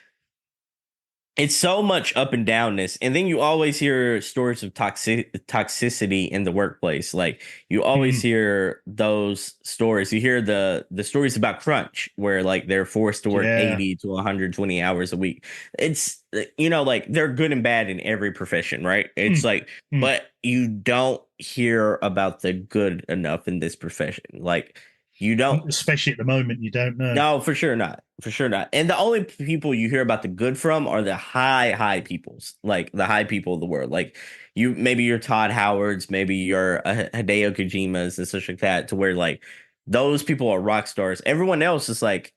so much up and downness. And then you always hear stories of toxicity in the workplace. Like you always hear those stories. You hear the stories about crunch where like they're forced to work 80 to 120 hours a week. It's, like they're good and bad in every profession, right? It's but you don't hear about the good enough in this profession. Like you don't, especially at the moment, you don't know. No, for sure not. For sure not. And the only people you hear about the good from are the high peoples, like the high people of the world. Like maybe you're Todd Howard's, maybe you're Hideo Kojima's and such like that, to where like those people are rock stars. Everyone else is like,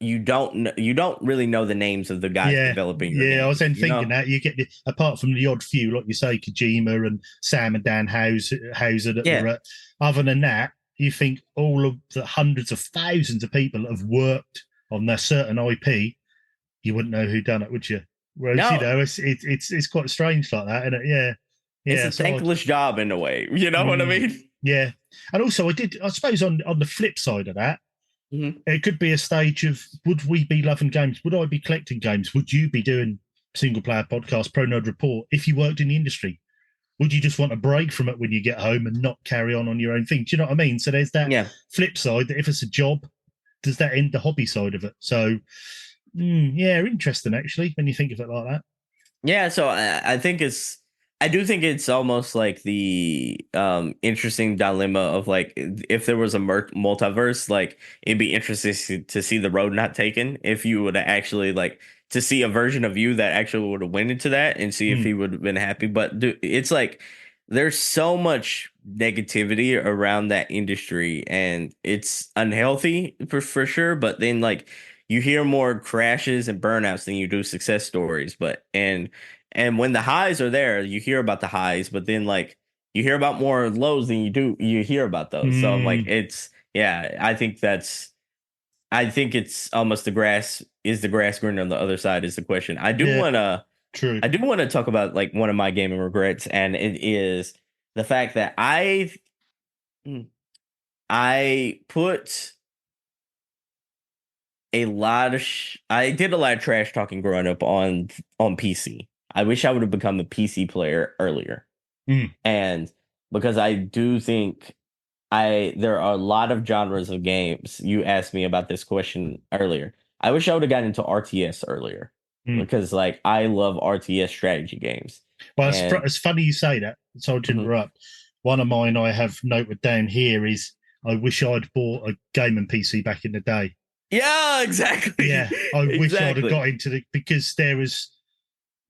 you don't really know the names of the guys developing your games, I was then thinking that you get apart from the odd few, like you say, Kojima and Sam and Dan Houser that were other than that, you think all of the hundreds of thousands of people that have worked on their certain IP, you wouldn't know who done it, would you? Whereas it's quite strange like that, isn't it? Yeah. It's a thankless job in a way. You know what I mean? Yeah. And also I suppose on the flip side of that, it could be a stage of, would we be loving games? Would I be collecting games? Would you be doing single player podcast, Pro Nerd Report if you worked in the industry? Would you just want a break from it when you get home and not carry on your own thing? Do you know what I mean? So there's that flip side that if it's a job, does that end the hobby side of it? So, interesting actually when you think of it like that. Yeah, so I do think it's almost like the interesting dilemma of like if there was a multiverse, like it'd be interesting to see the road not taken if you would actually like to see a version of you that actually would have went into that and see if he would have been happy. But it's like there's so much negativity around that industry and it's unhealthy for sure. But then like you hear more crashes and burnouts than you do success stories. And when the highs are there, you hear about the highs, but then like you hear about more lows than you hear about those. So like I think it's almost the grass greener on the other side is the question. I do want to talk about like one of my gaming regrets, and it is the fact that I put a lot of I did a lot of trash talking growing up on PC. I wish I would have become a PC player earlier. And because I do think there are a lot of genres of games. You asked me about this question earlier. I wish I would have gotten into RTS earlier because like I love RTS strategy games. Well, it's funny you say that. Sorry to interrupt. One of mine I have noted down here is I wish I'd bought a gaming PC back in the day. Yeah, exactly. Yeah, I wish I'd have got into because there was,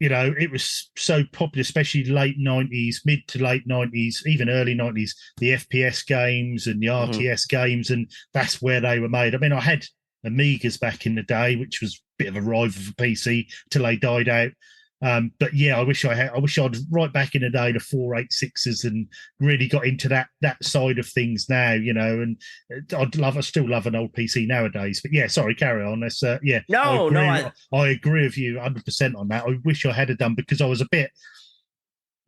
it was so popular, especially late 90s, mid to late 90s, even early 90s, the FPS games and the RTS games, and that's where they were made. I mean, I had Amigas back in the day, which was a bit of a rival for PC till they died out. But yeah, I wish I'd right back in the day the 486s and really got into that side of things now, and I still love an old PC nowadays. But yeah, sorry, carry on. That's yeah, No, no, I agree with you 100% on that. I wish I had done, because I was a bit,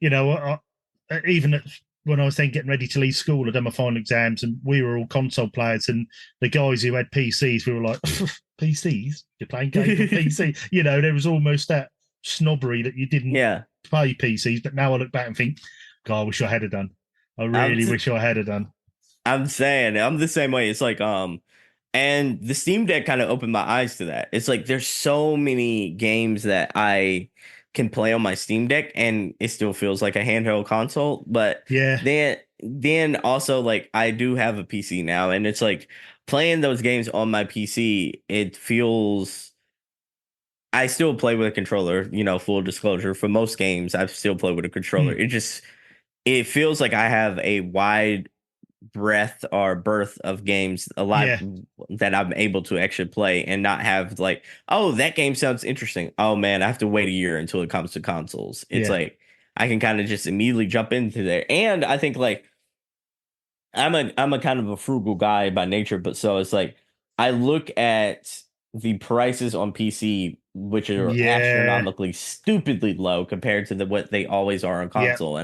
even when I was then getting ready to leave school, I'd done my final exams, and we were all console players, and the guys who had PCs, we were like, PCs? You're playing games on PC? There was almost that snobbery that you didn't play PCs. But now I look back and think, God, I wish I had done. I really wish I had done. I'm saying I'm the same way. It's like and the Steam Deck kind of opened my eyes to that. It's like there's so many games that I can play on my Steam Deck and it still feels like a handheld console. But then also, like, I do have a PC now, and it's like playing those games on my PC, it feels, I still play with a controller, full disclosure. For most games, I still play with a controller. It feels like I have a wide breadth or birth of games, a lot that I'm able to actually play and not have like, oh, that game sounds interesting. Oh man, I have to wait a year until it comes to consoles. It's like I can kind of just immediately jump into there. And I think like I'm a kind of a frugal guy by nature, but so it's like I look at the prices on PC, which are astronomically stupidly low compared to what they always are on console.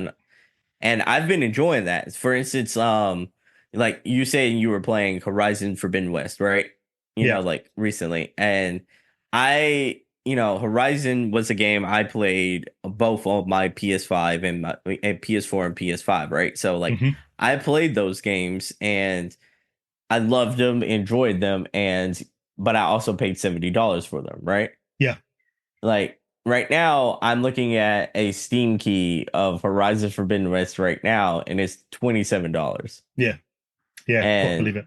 And I've been enjoying that. For instance, like you saying you were playing Horizon Forbidden West, right? Like recently. And Horizon was a game I played both on my PS5 and my PS4 and PS5, right? So like I played those games and I loved them, enjoyed them, but I also paid $70 for them, right? Yeah. Like right now, I'm looking at a Steam key of Horizon Forbidden West right now, and it's $27. Yeah, I believe it.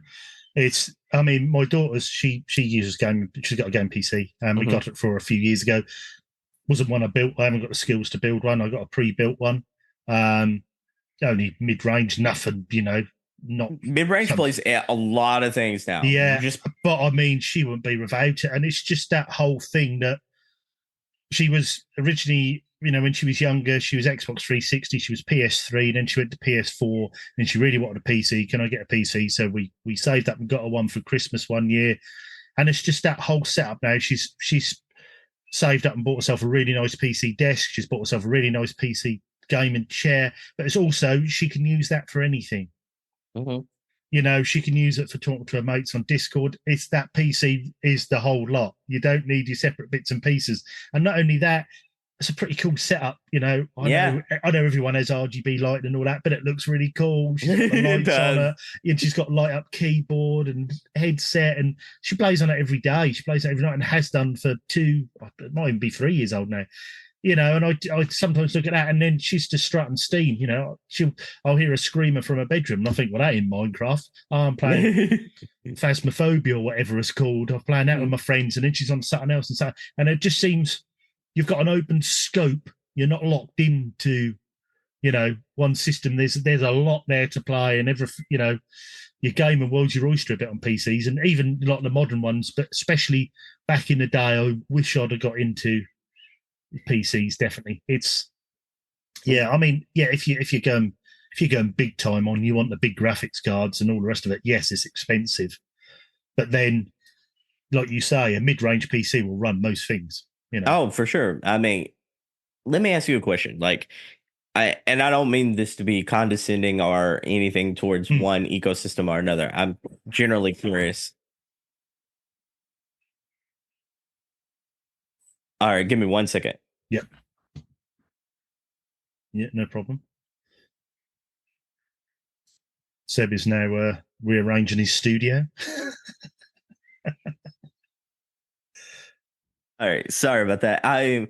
It's, I mean, my daughter's she uses game. She's got a game PC, and we got it for her a few years ago. Wasn't one I built. I haven't got the skills to build one. I got a pre-built one. Only mid-range, nothing. Not mid-range plays a lot of things now. Yeah, but I mean, she wouldn't be without it, and it's just that whole thing that. She was originally, when she was younger, she was Xbox 360, she was PS3, then she went to PS4, and she really wanted a PC. Can I get a PC? So we saved up and got her one for Christmas one year. And it's just that whole setup now. She's saved up and bought herself a really nice PC desk. She's bought herself a really nice PC gaming chair. But it's also, she can use that for anything. She can use it for talking to her mates on Discord. It's that PC is the whole lot. You don't need your separate bits and pieces. And not only that, it's a pretty cool setup. I know everyone has RGB lighting and all that, but it looks really cool. She's got the lights on her, and she's got light up keyboard and headset, and she plays on it every day. She plays it every night and has done for it might even be 3 years old now. And I sometimes look at that, and then she's just strutting steam. I'll hear a screamer from her bedroom, and I think, well, that ain't Minecraft. I'm playing Phasmophobia or whatever it's called. I'm playing that with my friends, and then she's on something else, and it just seems you've got an open scope. You're not locked into, one system. There's a lot there to play, and your gaming world's your oyster a bit on PCs, and even a lot of the modern ones, but especially back in the day, I wish I'd have got into PCs. Definitely. It's I mean, if you're going big time on, you want the big graphics cards and all the rest of it, yes, it's expensive, but then like you say, a mid-range PC will run most things. Oh, for sure. I mean, let me ask you a question. Like, I don't mean this to be condescending or anything towards one ecosystem or another. I'm generally curious. All right, give me 1 second. Yep. Yeah, no problem. Seb is now rearranging his studio. All right, sorry about that. I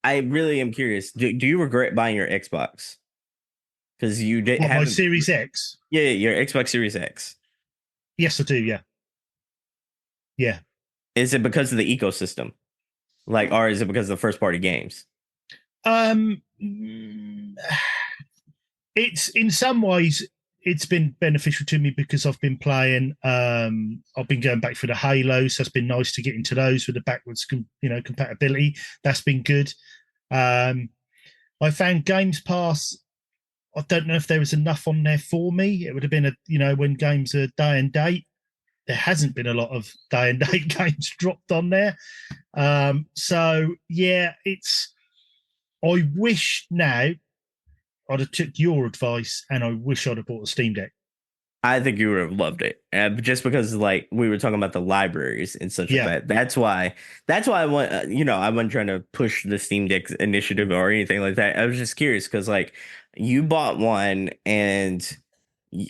really am curious. Do you regret buying your Xbox? Because you did my Series X. Yeah, your Xbox Series X. Yes, I do. Yeah. Yeah. Is it because of the ecosystem, or is it because of the first party games? It's in some ways it's been beneficial to me because I've been playing. I've been going back for the Halo, so it's been nice to get into those with the backwards, compatibility. That's been good. I found Games Pass. I don't know if there was enough on there for me. It would have been when games are day and date. There hasn't been a lot of day and date games dropped on there. So yeah, I wish now I'd have took your advice, and I wish I'd have bought a Steam Deck. I think you would have loved it, just because like we were talking about the libraries and such like that. That's why I want. I wasn't trying to push the Steam Deck initiative or anything like that. I was just curious because like you bought one, and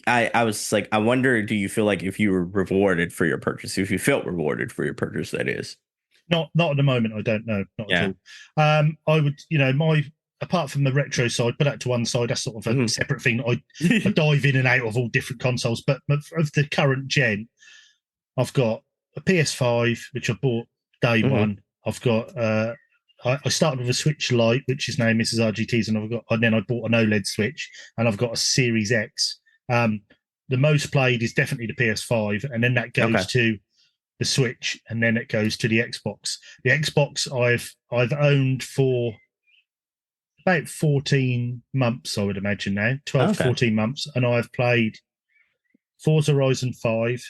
I was like, I wonder, do you feel like if you were rewarded for your purchase, if you felt rewarded for your purchase, that is. Not at the moment. I don't know. Not at all. I would, my apart from the retro side, put that to one side. That's sort of a separate thing. I dive in and out of all different consoles. But of the current gen, I've got a PS5, which I bought day one. I've got. I started with a Switch Lite, which is now Mrs. RGT's, and then I bought an OLED Switch, and I've got a Series X. The most played is definitely the PS5, and then that goes to the Switch, and then it goes to the Xbox. The Xbox I've owned for about 14 months, I would imagine now, 12 to 14 months, and I've played Forza Horizon 5,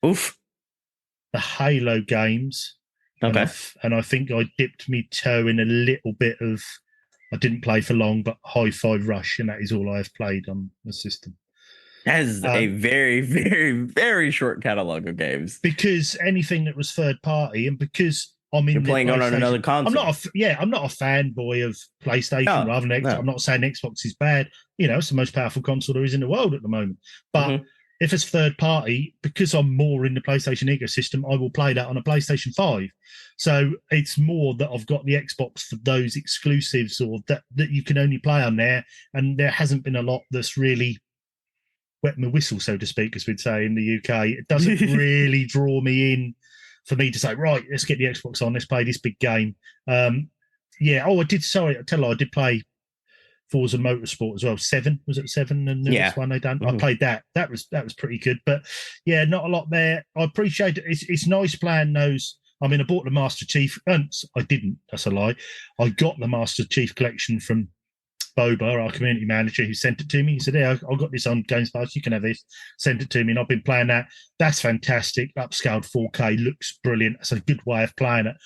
the Halo games, and I think I dipped me toe in a little bit of, I didn't play for long, but Hi-Fi Rush, and that is all I've played on the system. That is a very, very, very short catalog of games. Because anything that was third party, and because you're playing on another console. I'm not a fanboy of PlayStation rather than Xbox. I'm not saying Xbox is bad. It's the most powerful console there is in the world at the moment. But if it's third party, because I'm more in the PlayStation ecosystem, I will play that on a PlayStation 5. So it's more that I've got the Xbox for those exclusives, or that you can only play on there. And there hasn't been a lot that's really wet my whistle, so to speak, as we'd say in the UK. It doesn't really draw me in for me to say, right, let's get the Xbox on, let's play this big game. I did play Forza Motorsport as well. 7, was it 7? And the next one they done. I played that. That was pretty good. But yeah, not a lot there. I appreciate it. It's nice playing those. I mean, I bought the Master Chief. I didn't. That's a lie. I got the Master Chief collection from Boba, our community manager, who sent it to me. He said, "Yeah, I got this on Games Pass. You can have this." Sent it to me, and I've been playing that. That's fantastic. Upscaled 4K, looks brilliant. It's a good way of playing it.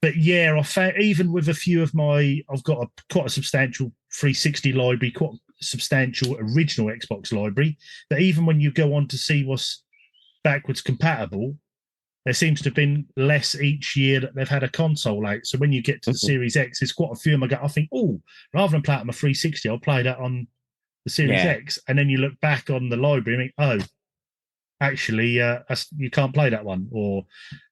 But yeah, I found even with a few of I've got quite a substantial 360 library, quite a substantial original Xbox library. But even when you go on to see what's backwards compatible, there seems to have been less each year that they've had a console out. So when you get to the Series X, there's quite a few of them. I think, rather than play it on my 360, I'll play that on the Series X. And then you look back on the library and think, actually, you can't play that one. Or,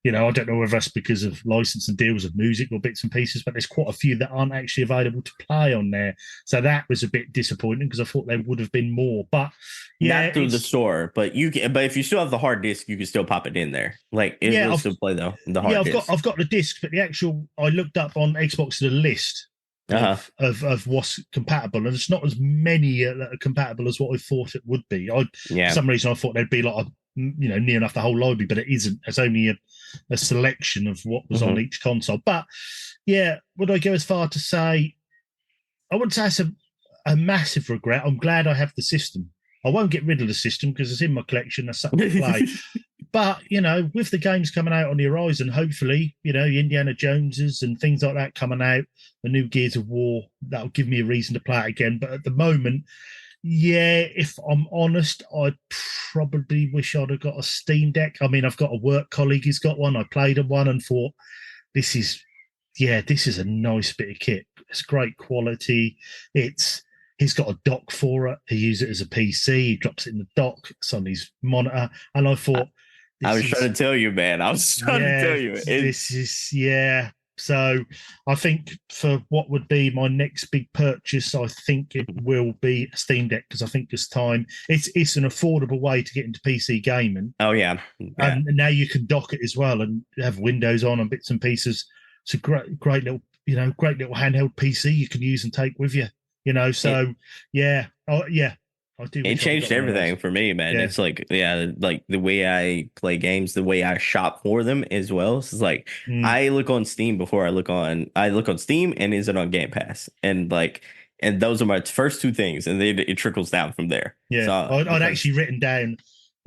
I don't know whether that's because of license and deals of music or bits and pieces, but there's quite a few that aren't actually available to play on there. So that was a bit disappointing because I thought there would have been more. But yeah, not through the store, but if you still have the hard disk, you can still pop it in there. Like it will still play the hard disk. I've got the disc, but the actual, I looked up on Xbox the list of what's compatible, and it's not as many that are compatible as what I thought it would be. For some reason I thought there'd be like near enough the whole library, but it isn't. It's only a selection of what was on each console. But yeah, would I go as far to say, I wouldn't say it's a massive regret. I'm glad I have the system. I won't get rid of the system because it's in my collection. That's something to play. But, with the games coming out on the horizon, hopefully, Indiana Joneses and things like that coming out, the new Gears of War, that'll give me a reason to play it again. But at the moment, if I'm honest, I probably wish I'd have got a Steam Deck. I mean, I've got a work colleague who's got one. I played on one and thought, this is a nice bit of kit. It's great quality. He's got a dock for it. He uses it as a PC. He drops it in the dock. It's on his monitor. And I thought, I was trying to tell you, man. I was trying to tell you. So I think for what would be my next big purchase, I think it will be a Steam Deck, because I think this time it's an affordable way to get into PC gaming. Oh yeah. And now you can dock it as well and have Windows on and bits and pieces. It's a great little handheld PC you can use and take with you. So I I do. It wish I'd changed got one of those. everything for me, man. Yeah. It's like, yeah, like the way I play games, the way I shop for them as well. It's like Mm. I look on Steam before I look on Steam and is it on Game Pass? And those are my first two things, and then it trickles down from there. Yeah, So, I'd actually written down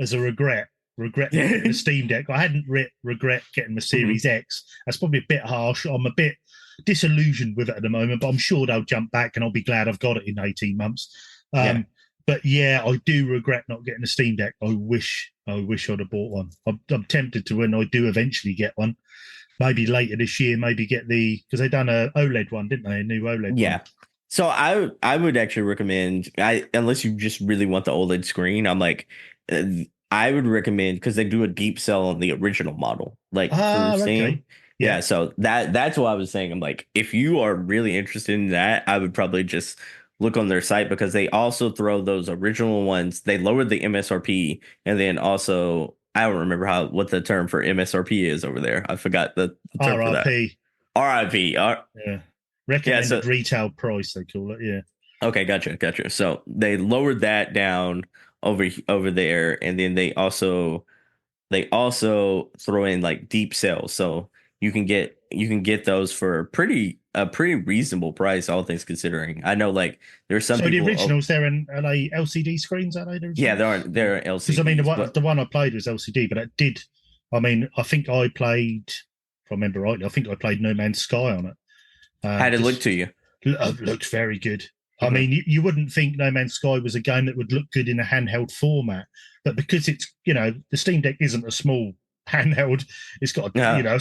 as a regret not getting the Steam Deck. I hadn't regret getting the Series X. That's probably a bit harsh. I'm a bit disillusioned with it at the moment, but I'm sure they'll jump back and I'll be glad I've got it in 18 months. But yeah, I do regret not getting a Steam Deck. I wish I'd have bought one. I'm tempted to, when I do eventually get one, maybe later this year, maybe get because they done a OLED one, didn't they? A new OLED yeah. one. So I would actually recommend, unless you just really want the OLED screen, I'm like, I would recommend, because they do a deep sell on the original model, like through Steam. Okay. Yeah, so that's what I was saying. I'm like, if you are really interested in that, I would probably just look on their site, because they also throw those original ones. They lowered the MSRP, and then also I don't remember what the term for MSRP is over there. I forgot the term for that. RIP. Yeah. Recommended retail price, they call it. Yeah. Okay, gotcha. So they lowered that down over there, and then they also throw in like deep sales, so you can get those for a pretty reasonable price, all things considering. I know, like, there's some. So the originals, are they LCD screens? Are they? Yeah, they're LCD. Because I mean, the one I played was LCD, but it did. I mean, I think I played. If I remember rightly, I think I played No Man's Sky on it. How did it look to you? Looked very good. I mean, you wouldn't think No Man's Sky was a game that would look good in a handheld format, but because it's, the Steam Deck isn't a small handheld, it's got a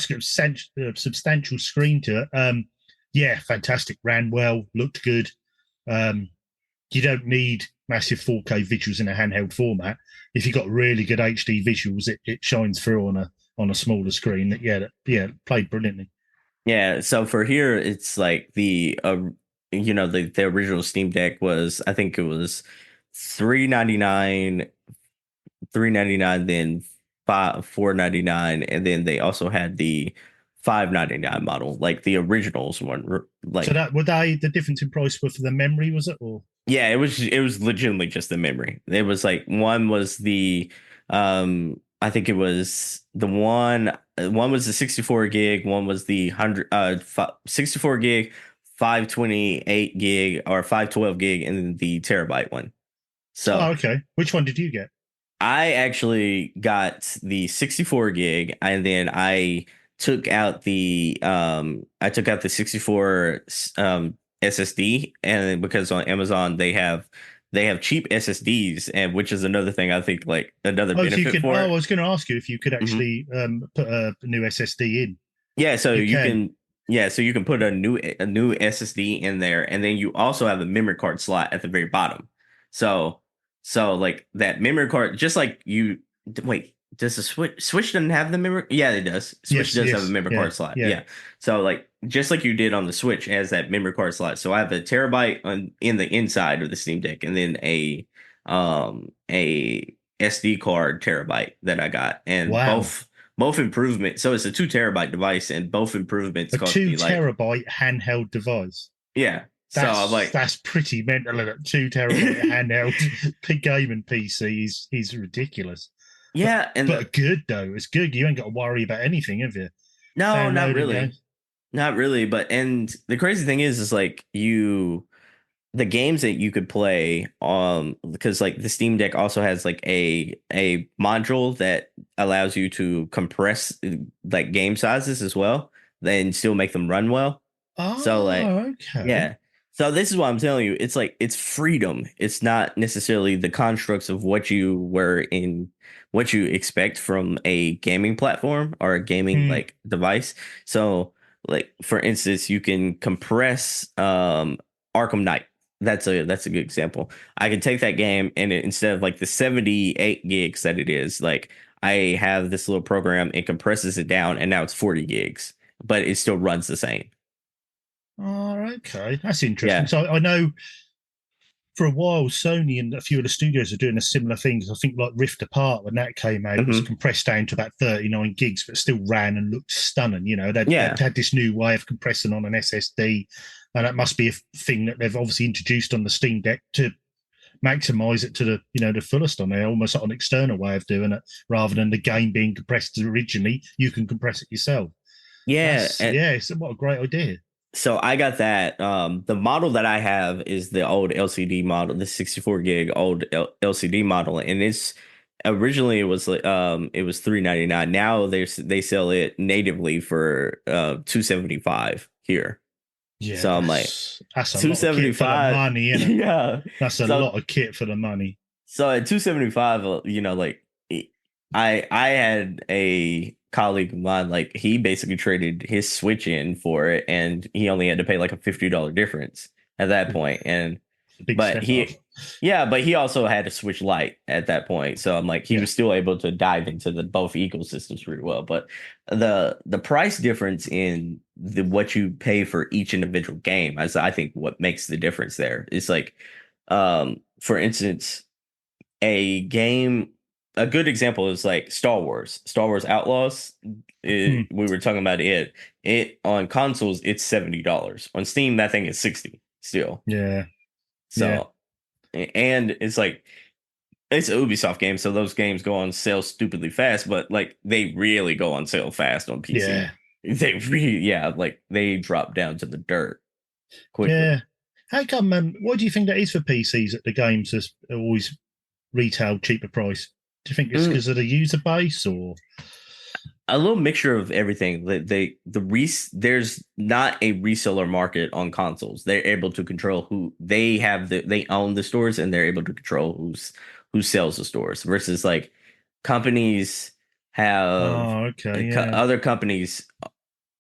substantial screen to it. Yeah, fantastic. Ran well, looked good. You don't need massive 4K visuals in a handheld format. If you've got really good HD visuals, it shines through on a smaller screen. That played brilliantly. Yeah, so for here, it's like the original Steam Deck was, I think it was $399, then $499, and then they also had the $599 model, like the originals one. Like, so that were the difference in price for the memory, was it? Or yeah, it was legitimately just the memory. It was like one was the I think it was one was the 64 gig, one was the 64 gig, 528 gig, or 512 gig, and then the terabyte one. So okay. Which one did you get? I actually got the 64 gig, and then I took out the 64 SSD, and because on Amazon they have cheap SSDs, and which is another thing I think, like, another benefit for it. I was going to ask you if you could actually put a new SSD in. Yeah, so you can. Yeah, so you can put a new SSD in there, and then you also have a memory card slot at the very bottom. So like that memory card, just like does the Switch doesn't have the memory? Yeah, it does. Switch does have a memory card slot. Yeah. So, like, just like you did on the Switch, it has that memory card slot. So I have a terabyte in the inside of the Steam Deck, and then a SD card terabyte that I got, and both improvements. So it's a 2 terabyte device, and both improvements cost me like 2 terabyte handheld device. Yeah. So I'm like, that's pretty mental. At 2 terabyte handheld gaming PC is ridiculous. Yeah, but good though. It's good. You ain't got to worry about anything, have you? No, not really. Not really. But the crazy thing is like the games that you could play because like the Steam Deck also has like a module that allows you to compress like game sizes as well, then still make them run well. Oh, so like, okay. Yeah. So this is what I'm telling you. It's like, it's freedom. It's not necessarily the constructs of what you expect from a gaming platform or a gaming like device. So like, for instance, you can compress Arkham Knight. That's a good example. I can take that game, and instead of like the 78 gigs that it is, like, I have this little program, it compresses it down, and now it's 40 gigs, but it still runs the same. Oh, okay. That's interesting. Yeah. So I know for a while, Sony and a few of the studios are doing a similar thing. I think like Rift Apart, when that came out, it was compressed down to about 39 gigs, but still ran and looked stunning. They'd had this new way of compressing on an SSD, and that must be a thing that they've obviously introduced on the Steam Deck to maximize it to the fullest on there, almost like an external way of doing it, rather than the game being compressed originally. You can compress it yourself. Yeah, What a great idea. so I got that. The model that I have is the old LCD model, the 64 gig old LCD model, and it's originally it was $399. Now they sell it natively for $275 here. Yeah, so I'm like, that's a lot of kit for the money, isn't it? Yeah, that's a lot of kit for the money. So at 275, like I had a colleague of mine, like he basically traded his Switch in for it, and he only had to pay like a $50 difference at that point. And but he also had a Switch Lite at that point, so I'm like, he was still able to dive into the both ecosystems pretty well. But the price difference in what you pay for each individual game, as I think what makes the difference there is like, for instance, a good example is like Star Wars Outlaws. We were talking about it on consoles, it's $70. On Steam, that thing is $60 still. And it's like, it's an Ubisoft game, so those games go on sale stupidly fast, but like they really go on sale fast on PC. They really, like they drop down to the dirt quickly. How come, why do you think that is for PCs, that the games are always retail cheaper price? Do you think it's because of the user base, or a little mixture of everything? There's not a reseller market on consoles. They're able to control who they own the stores, and they're able to control who sells the stores, versus like companies have other companies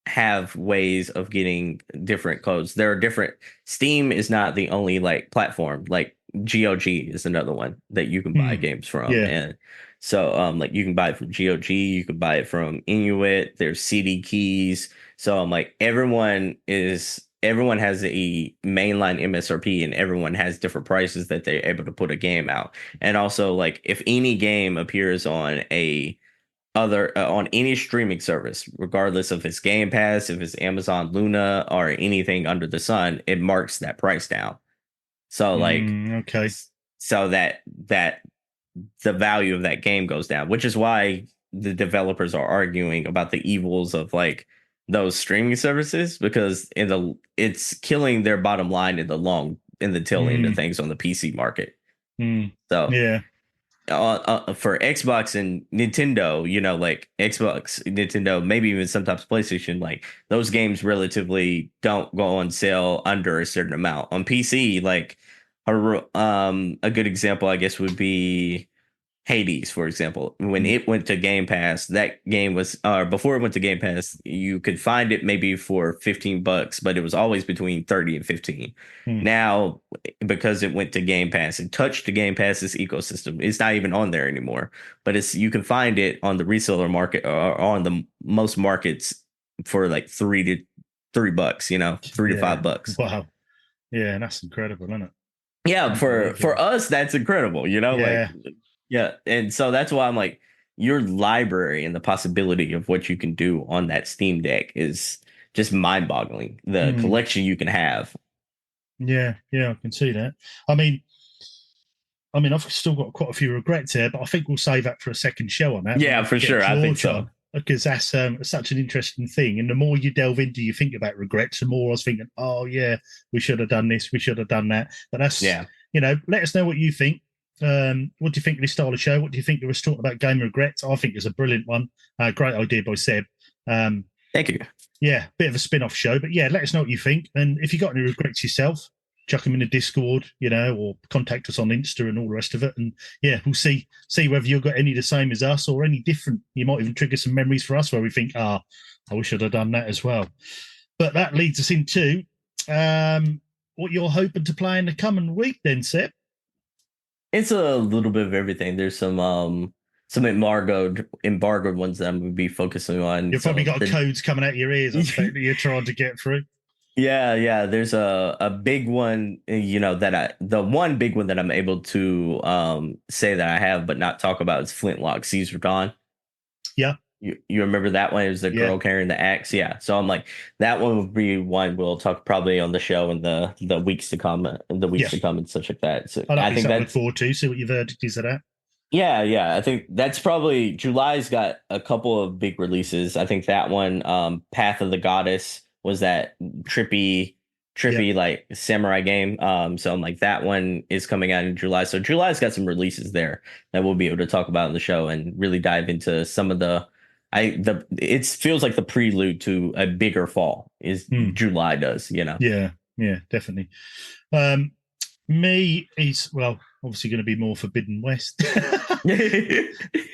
have ways of getting different codes. There are different. Steam is not the only like platform. Like GOG is another one that you can buy games from. And so like you can buy it from GOG, you can buy it from Inuit, there's CD keys. So I'm like, everyone has a mainline MSRP, and everyone has different prices that they're able to put a game out. And also, like, if any game appears on on any streaming service, regardless of its Game Pass, if it's Amazon Luna or anything under the sun, it marks that price down. So like, so that the value of that game goes down, which is why the developers are arguing about the evils of like those streaming services, because it's killing their bottom line in the tail end of things on the PC market. So for Xbox and Nintendo, like Xbox, Nintendo, maybe even sometimes PlayStation, like those games relatively don't go on sale under a certain amount. On PC, like a good example, I guess, would be Hades, for example. When it went to Game Pass, that game was before it went to Game Pass, you could find it maybe for $15, but it was always between 30 and 15. Now, because it went to Game Pass, it touched the Game Pass's ecosystem. It's not even on there anymore, but you can find it on the reseller market or on the most markets for like $3 to $5. Wow. Yeah, that's incredible, isn't it? Yeah, for us, that's incredible, and so that's why I'm like, your library and the possibility of what you can do on that Steam Deck is just mind-boggling. The collection you can have. Yeah, I can see that. I mean, I've still got quite a few regrets here, but I think we'll save that for a second show on that. Yeah, for sure. I think so. Because that's such an interesting thing. And the more you delve into, you think about regrets, the more I was thinking, oh, yeah, we should have done this, we should have done that. But that's, let us know what you think. What do you think of this style of show? What do you think of us talking about game regrets? I think it's a brilliant one. Great idea by Seb. Thank you. Yeah, bit of a spin-off show. But yeah, let us know what you think. And if you got any regrets yourself, chuck them in the Discord, or contact us on Insta and all the rest of it. And yeah, we'll see whether you've got any the same as us or any different. You might even trigger some memories for us where we think, I wish I'd have done that as well. But that leads us into what you're hoping to play in the coming week then, Seb. It's a little bit of everything. There's some embargoed ones that I'm going to be focusing on. You've probably got codes coming out your ears, I think, that you're trying to get through. Yeah. There's a big one, the one big one that I'm able to say that I have but not talk about is Flintlock Caesar Dawn. Yeah. You remember that one? It was the girl carrying the axe. Yeah. So I'm like, that one would be one we'll talk probably on the show in the weeks to come, and such like that. So I think that's look forward to. See what your verdict is of that. Yeah. I think that's probably July's got a couple of big releases. I think that one, Path of the Goddess, was that trippy like samurai game. So I'm like, that one is coming out in July. So July's got some releases there that we'll be able to talk about in the show and really dive into some of it feels like the prelude to a bigger fall is July does, Yeah, definitely. Me is, well, obviously going to be more Forbidden West.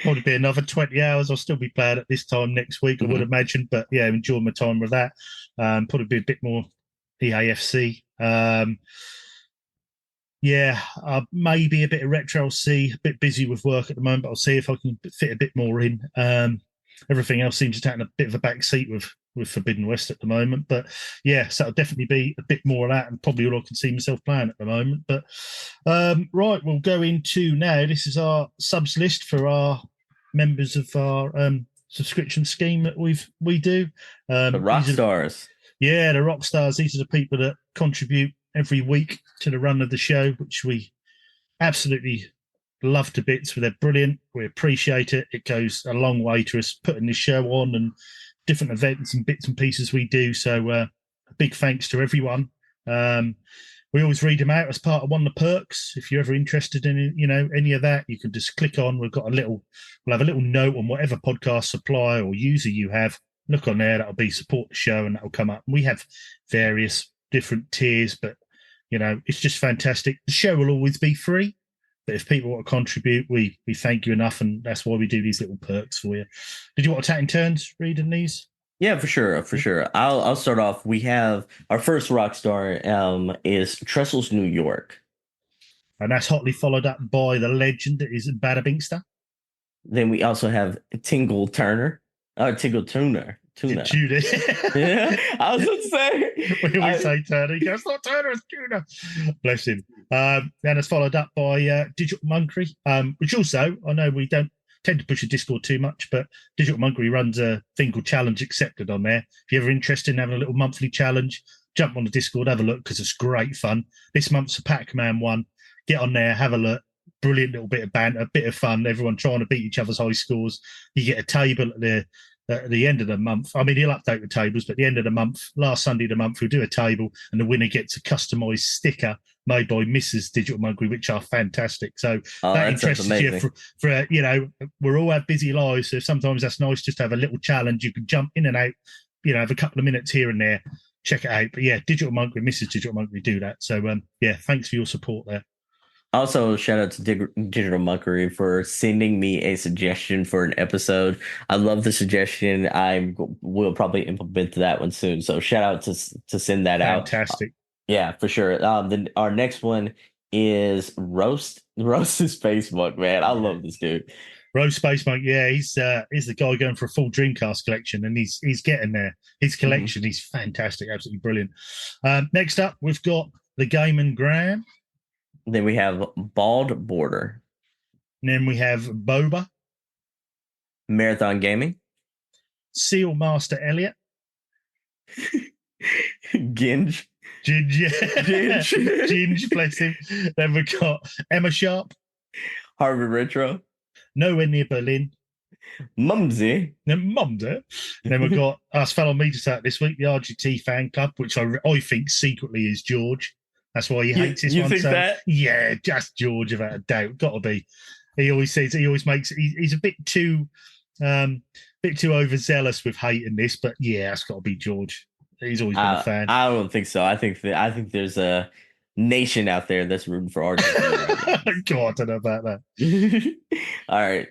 Probably be another 20 hours. I'll still be playing at this time next week, I would imagine. But yeah, enjoy my time with that. Probably be a bit more EAFC. Maybe a bit of Retro C. A bit busy with work at the moment, but I'll see if I can fit a bit more in. Everything else seems to take a bit of a back seat with Forbidden West at the moment. But yeah, so it'll definitely be a bit more of that, and probably all I can see myself playing at the moment. But right, we'll go into now. This is our subs list for our members of our subscription scheme that we do. The rock stars. Yeah, the rock stars. These are the people that contribute every week to the run of the show, which we absolutely love to bits. They're brilliant. We appreciate it. It goes a long way to us putting this show on and different events and bits and pieces we do. So a big thanks to everyone. We always read them out as part of one of the perks. If you're ever interested in, any of that, you can just click on. We'll have a little note on whatever podcast supplier or user you have. Look on there. That'll be support the show, and that'll come up. We have various different tiers, but it's just fantastic. The show will always be free, but if people want to contribute, we thank you enough, and that's why we do these little perks for you. Did you want to take in turns reading these? Yeah, for sure. I'll start off. We have our first rock star is Trestles, New York, and that's hotly followed up by the legend that is Bada Binkster. Then we also have Tingle Tuner. Judy. Yeah, I was going to say. We always say Turner. He goes, not Turner, it's Tuna. Bless him. Then it's followed up by Digital Monkery, which also, I know we don't tend to push the Discord too much, but Digital Monkery runs a thing called Challenge Accepted on there. If you're ever interested in having a little monthly challenge, jump on the Discord, have a look, because it's great fun. This month's a Pac-Man one. Get on there, have a look. Brilliant little bit of banter, a bit of fun. Everyone trying to beat each other's high scores. You get a table at the end of the month. I mean, he'll update the tables, but at the end of the month, last Sunday of the month, we'll do a table, and the winner gets a customized sticker made by Mrs. Digital Monkery, which are fantastic. So that interests you for we're all have busy lives, so sometimes that's nice just to have a little challenge. You can jump in and out, have a couple of minutes here and there, check it out. But yeah, Digital Monkery, Mrs. Digital Monkery do that. So thanks for your support there. Also, shout out to Digital Monkery for sending me a suggestion for an episode. I love the suggestion. I will probably implement that one soon. So shout out to send that out. Fantastic. Yeah, for sure. Then our next one is Roast. Roast is Facebook, man. I love this dude. Roast Space Monk, yeah, he's the guy going for a full Dreamcast collection, and he's getting there. His collection, he's fantastic, absolutely brilliant. Next up, we've got the Game and Graham. Then we have Bald Border. And then we have Boba. Marathon Gaming. Seal Master Elliot. Ginge, bless him. Then we've got Emma Sharp. Harvard Retro. Nowhere Near Berlin. Mumsy. Then we've got us fellow meeters out this week, the RGT fan club, which I think secretly is George. That's why he hates this one. You think that? Yeah, just George, without a doubt. Got to be. He always makes. He's a bit too overzealous with hating this, but yeah, it's got to be George. He's always been a fan. I don't think so. I think there's a nation out there that's rooting for Argentina. God, I don't know about that. All right.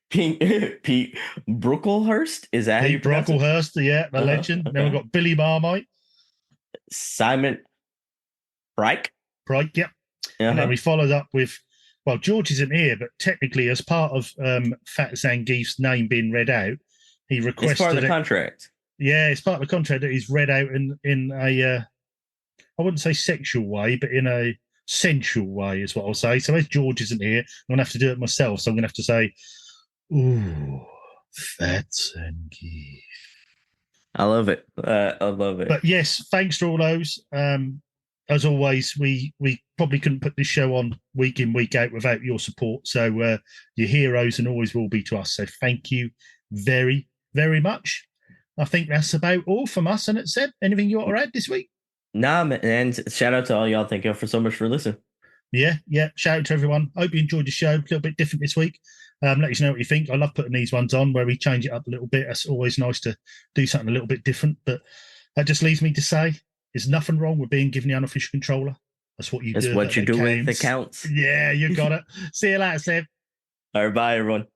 Pete Brooklehurst, is that Pete Brooklehurst? Yeah, the legend. Then we've got Billy Marmite. Simon Reich, yep. And then we followed up with, well, George isn't here, but technically, as part of Fat Zangief's name being read out, he requested. It's part of the contract. Yeah, it's part of the contract that he's read out in a, I wouldn't say sexual way, but in a sensual way is what I'll say. So as George isn't here, I'm going to have to do it myself. So I'm going to have to say, ooh, Fats and geese. I love it. I love it. But yes, thanks for all those. As always, we probably couldn't put this show on week in, week out without your support. So you're heroes and always will be to us. So thank you very, very much. I think that's about all from us. And it said, anything you want to add this week? Nah, man, and shout out to all y'all. Thank you for so much for listening. Yeah. Shout out to everyone. Hope you enjoyed the show. A little bit different this week. Let us know what you think. I love putting these ones on where we change it up a little bit. It's always nice to do something a little bit different. But that just leaves me to say there's nothing wrong with being given the unofficial controller. That's what you do. That's what you do with the counts. Yeah, you got it. See you later, Seb. All right, bye, everyone.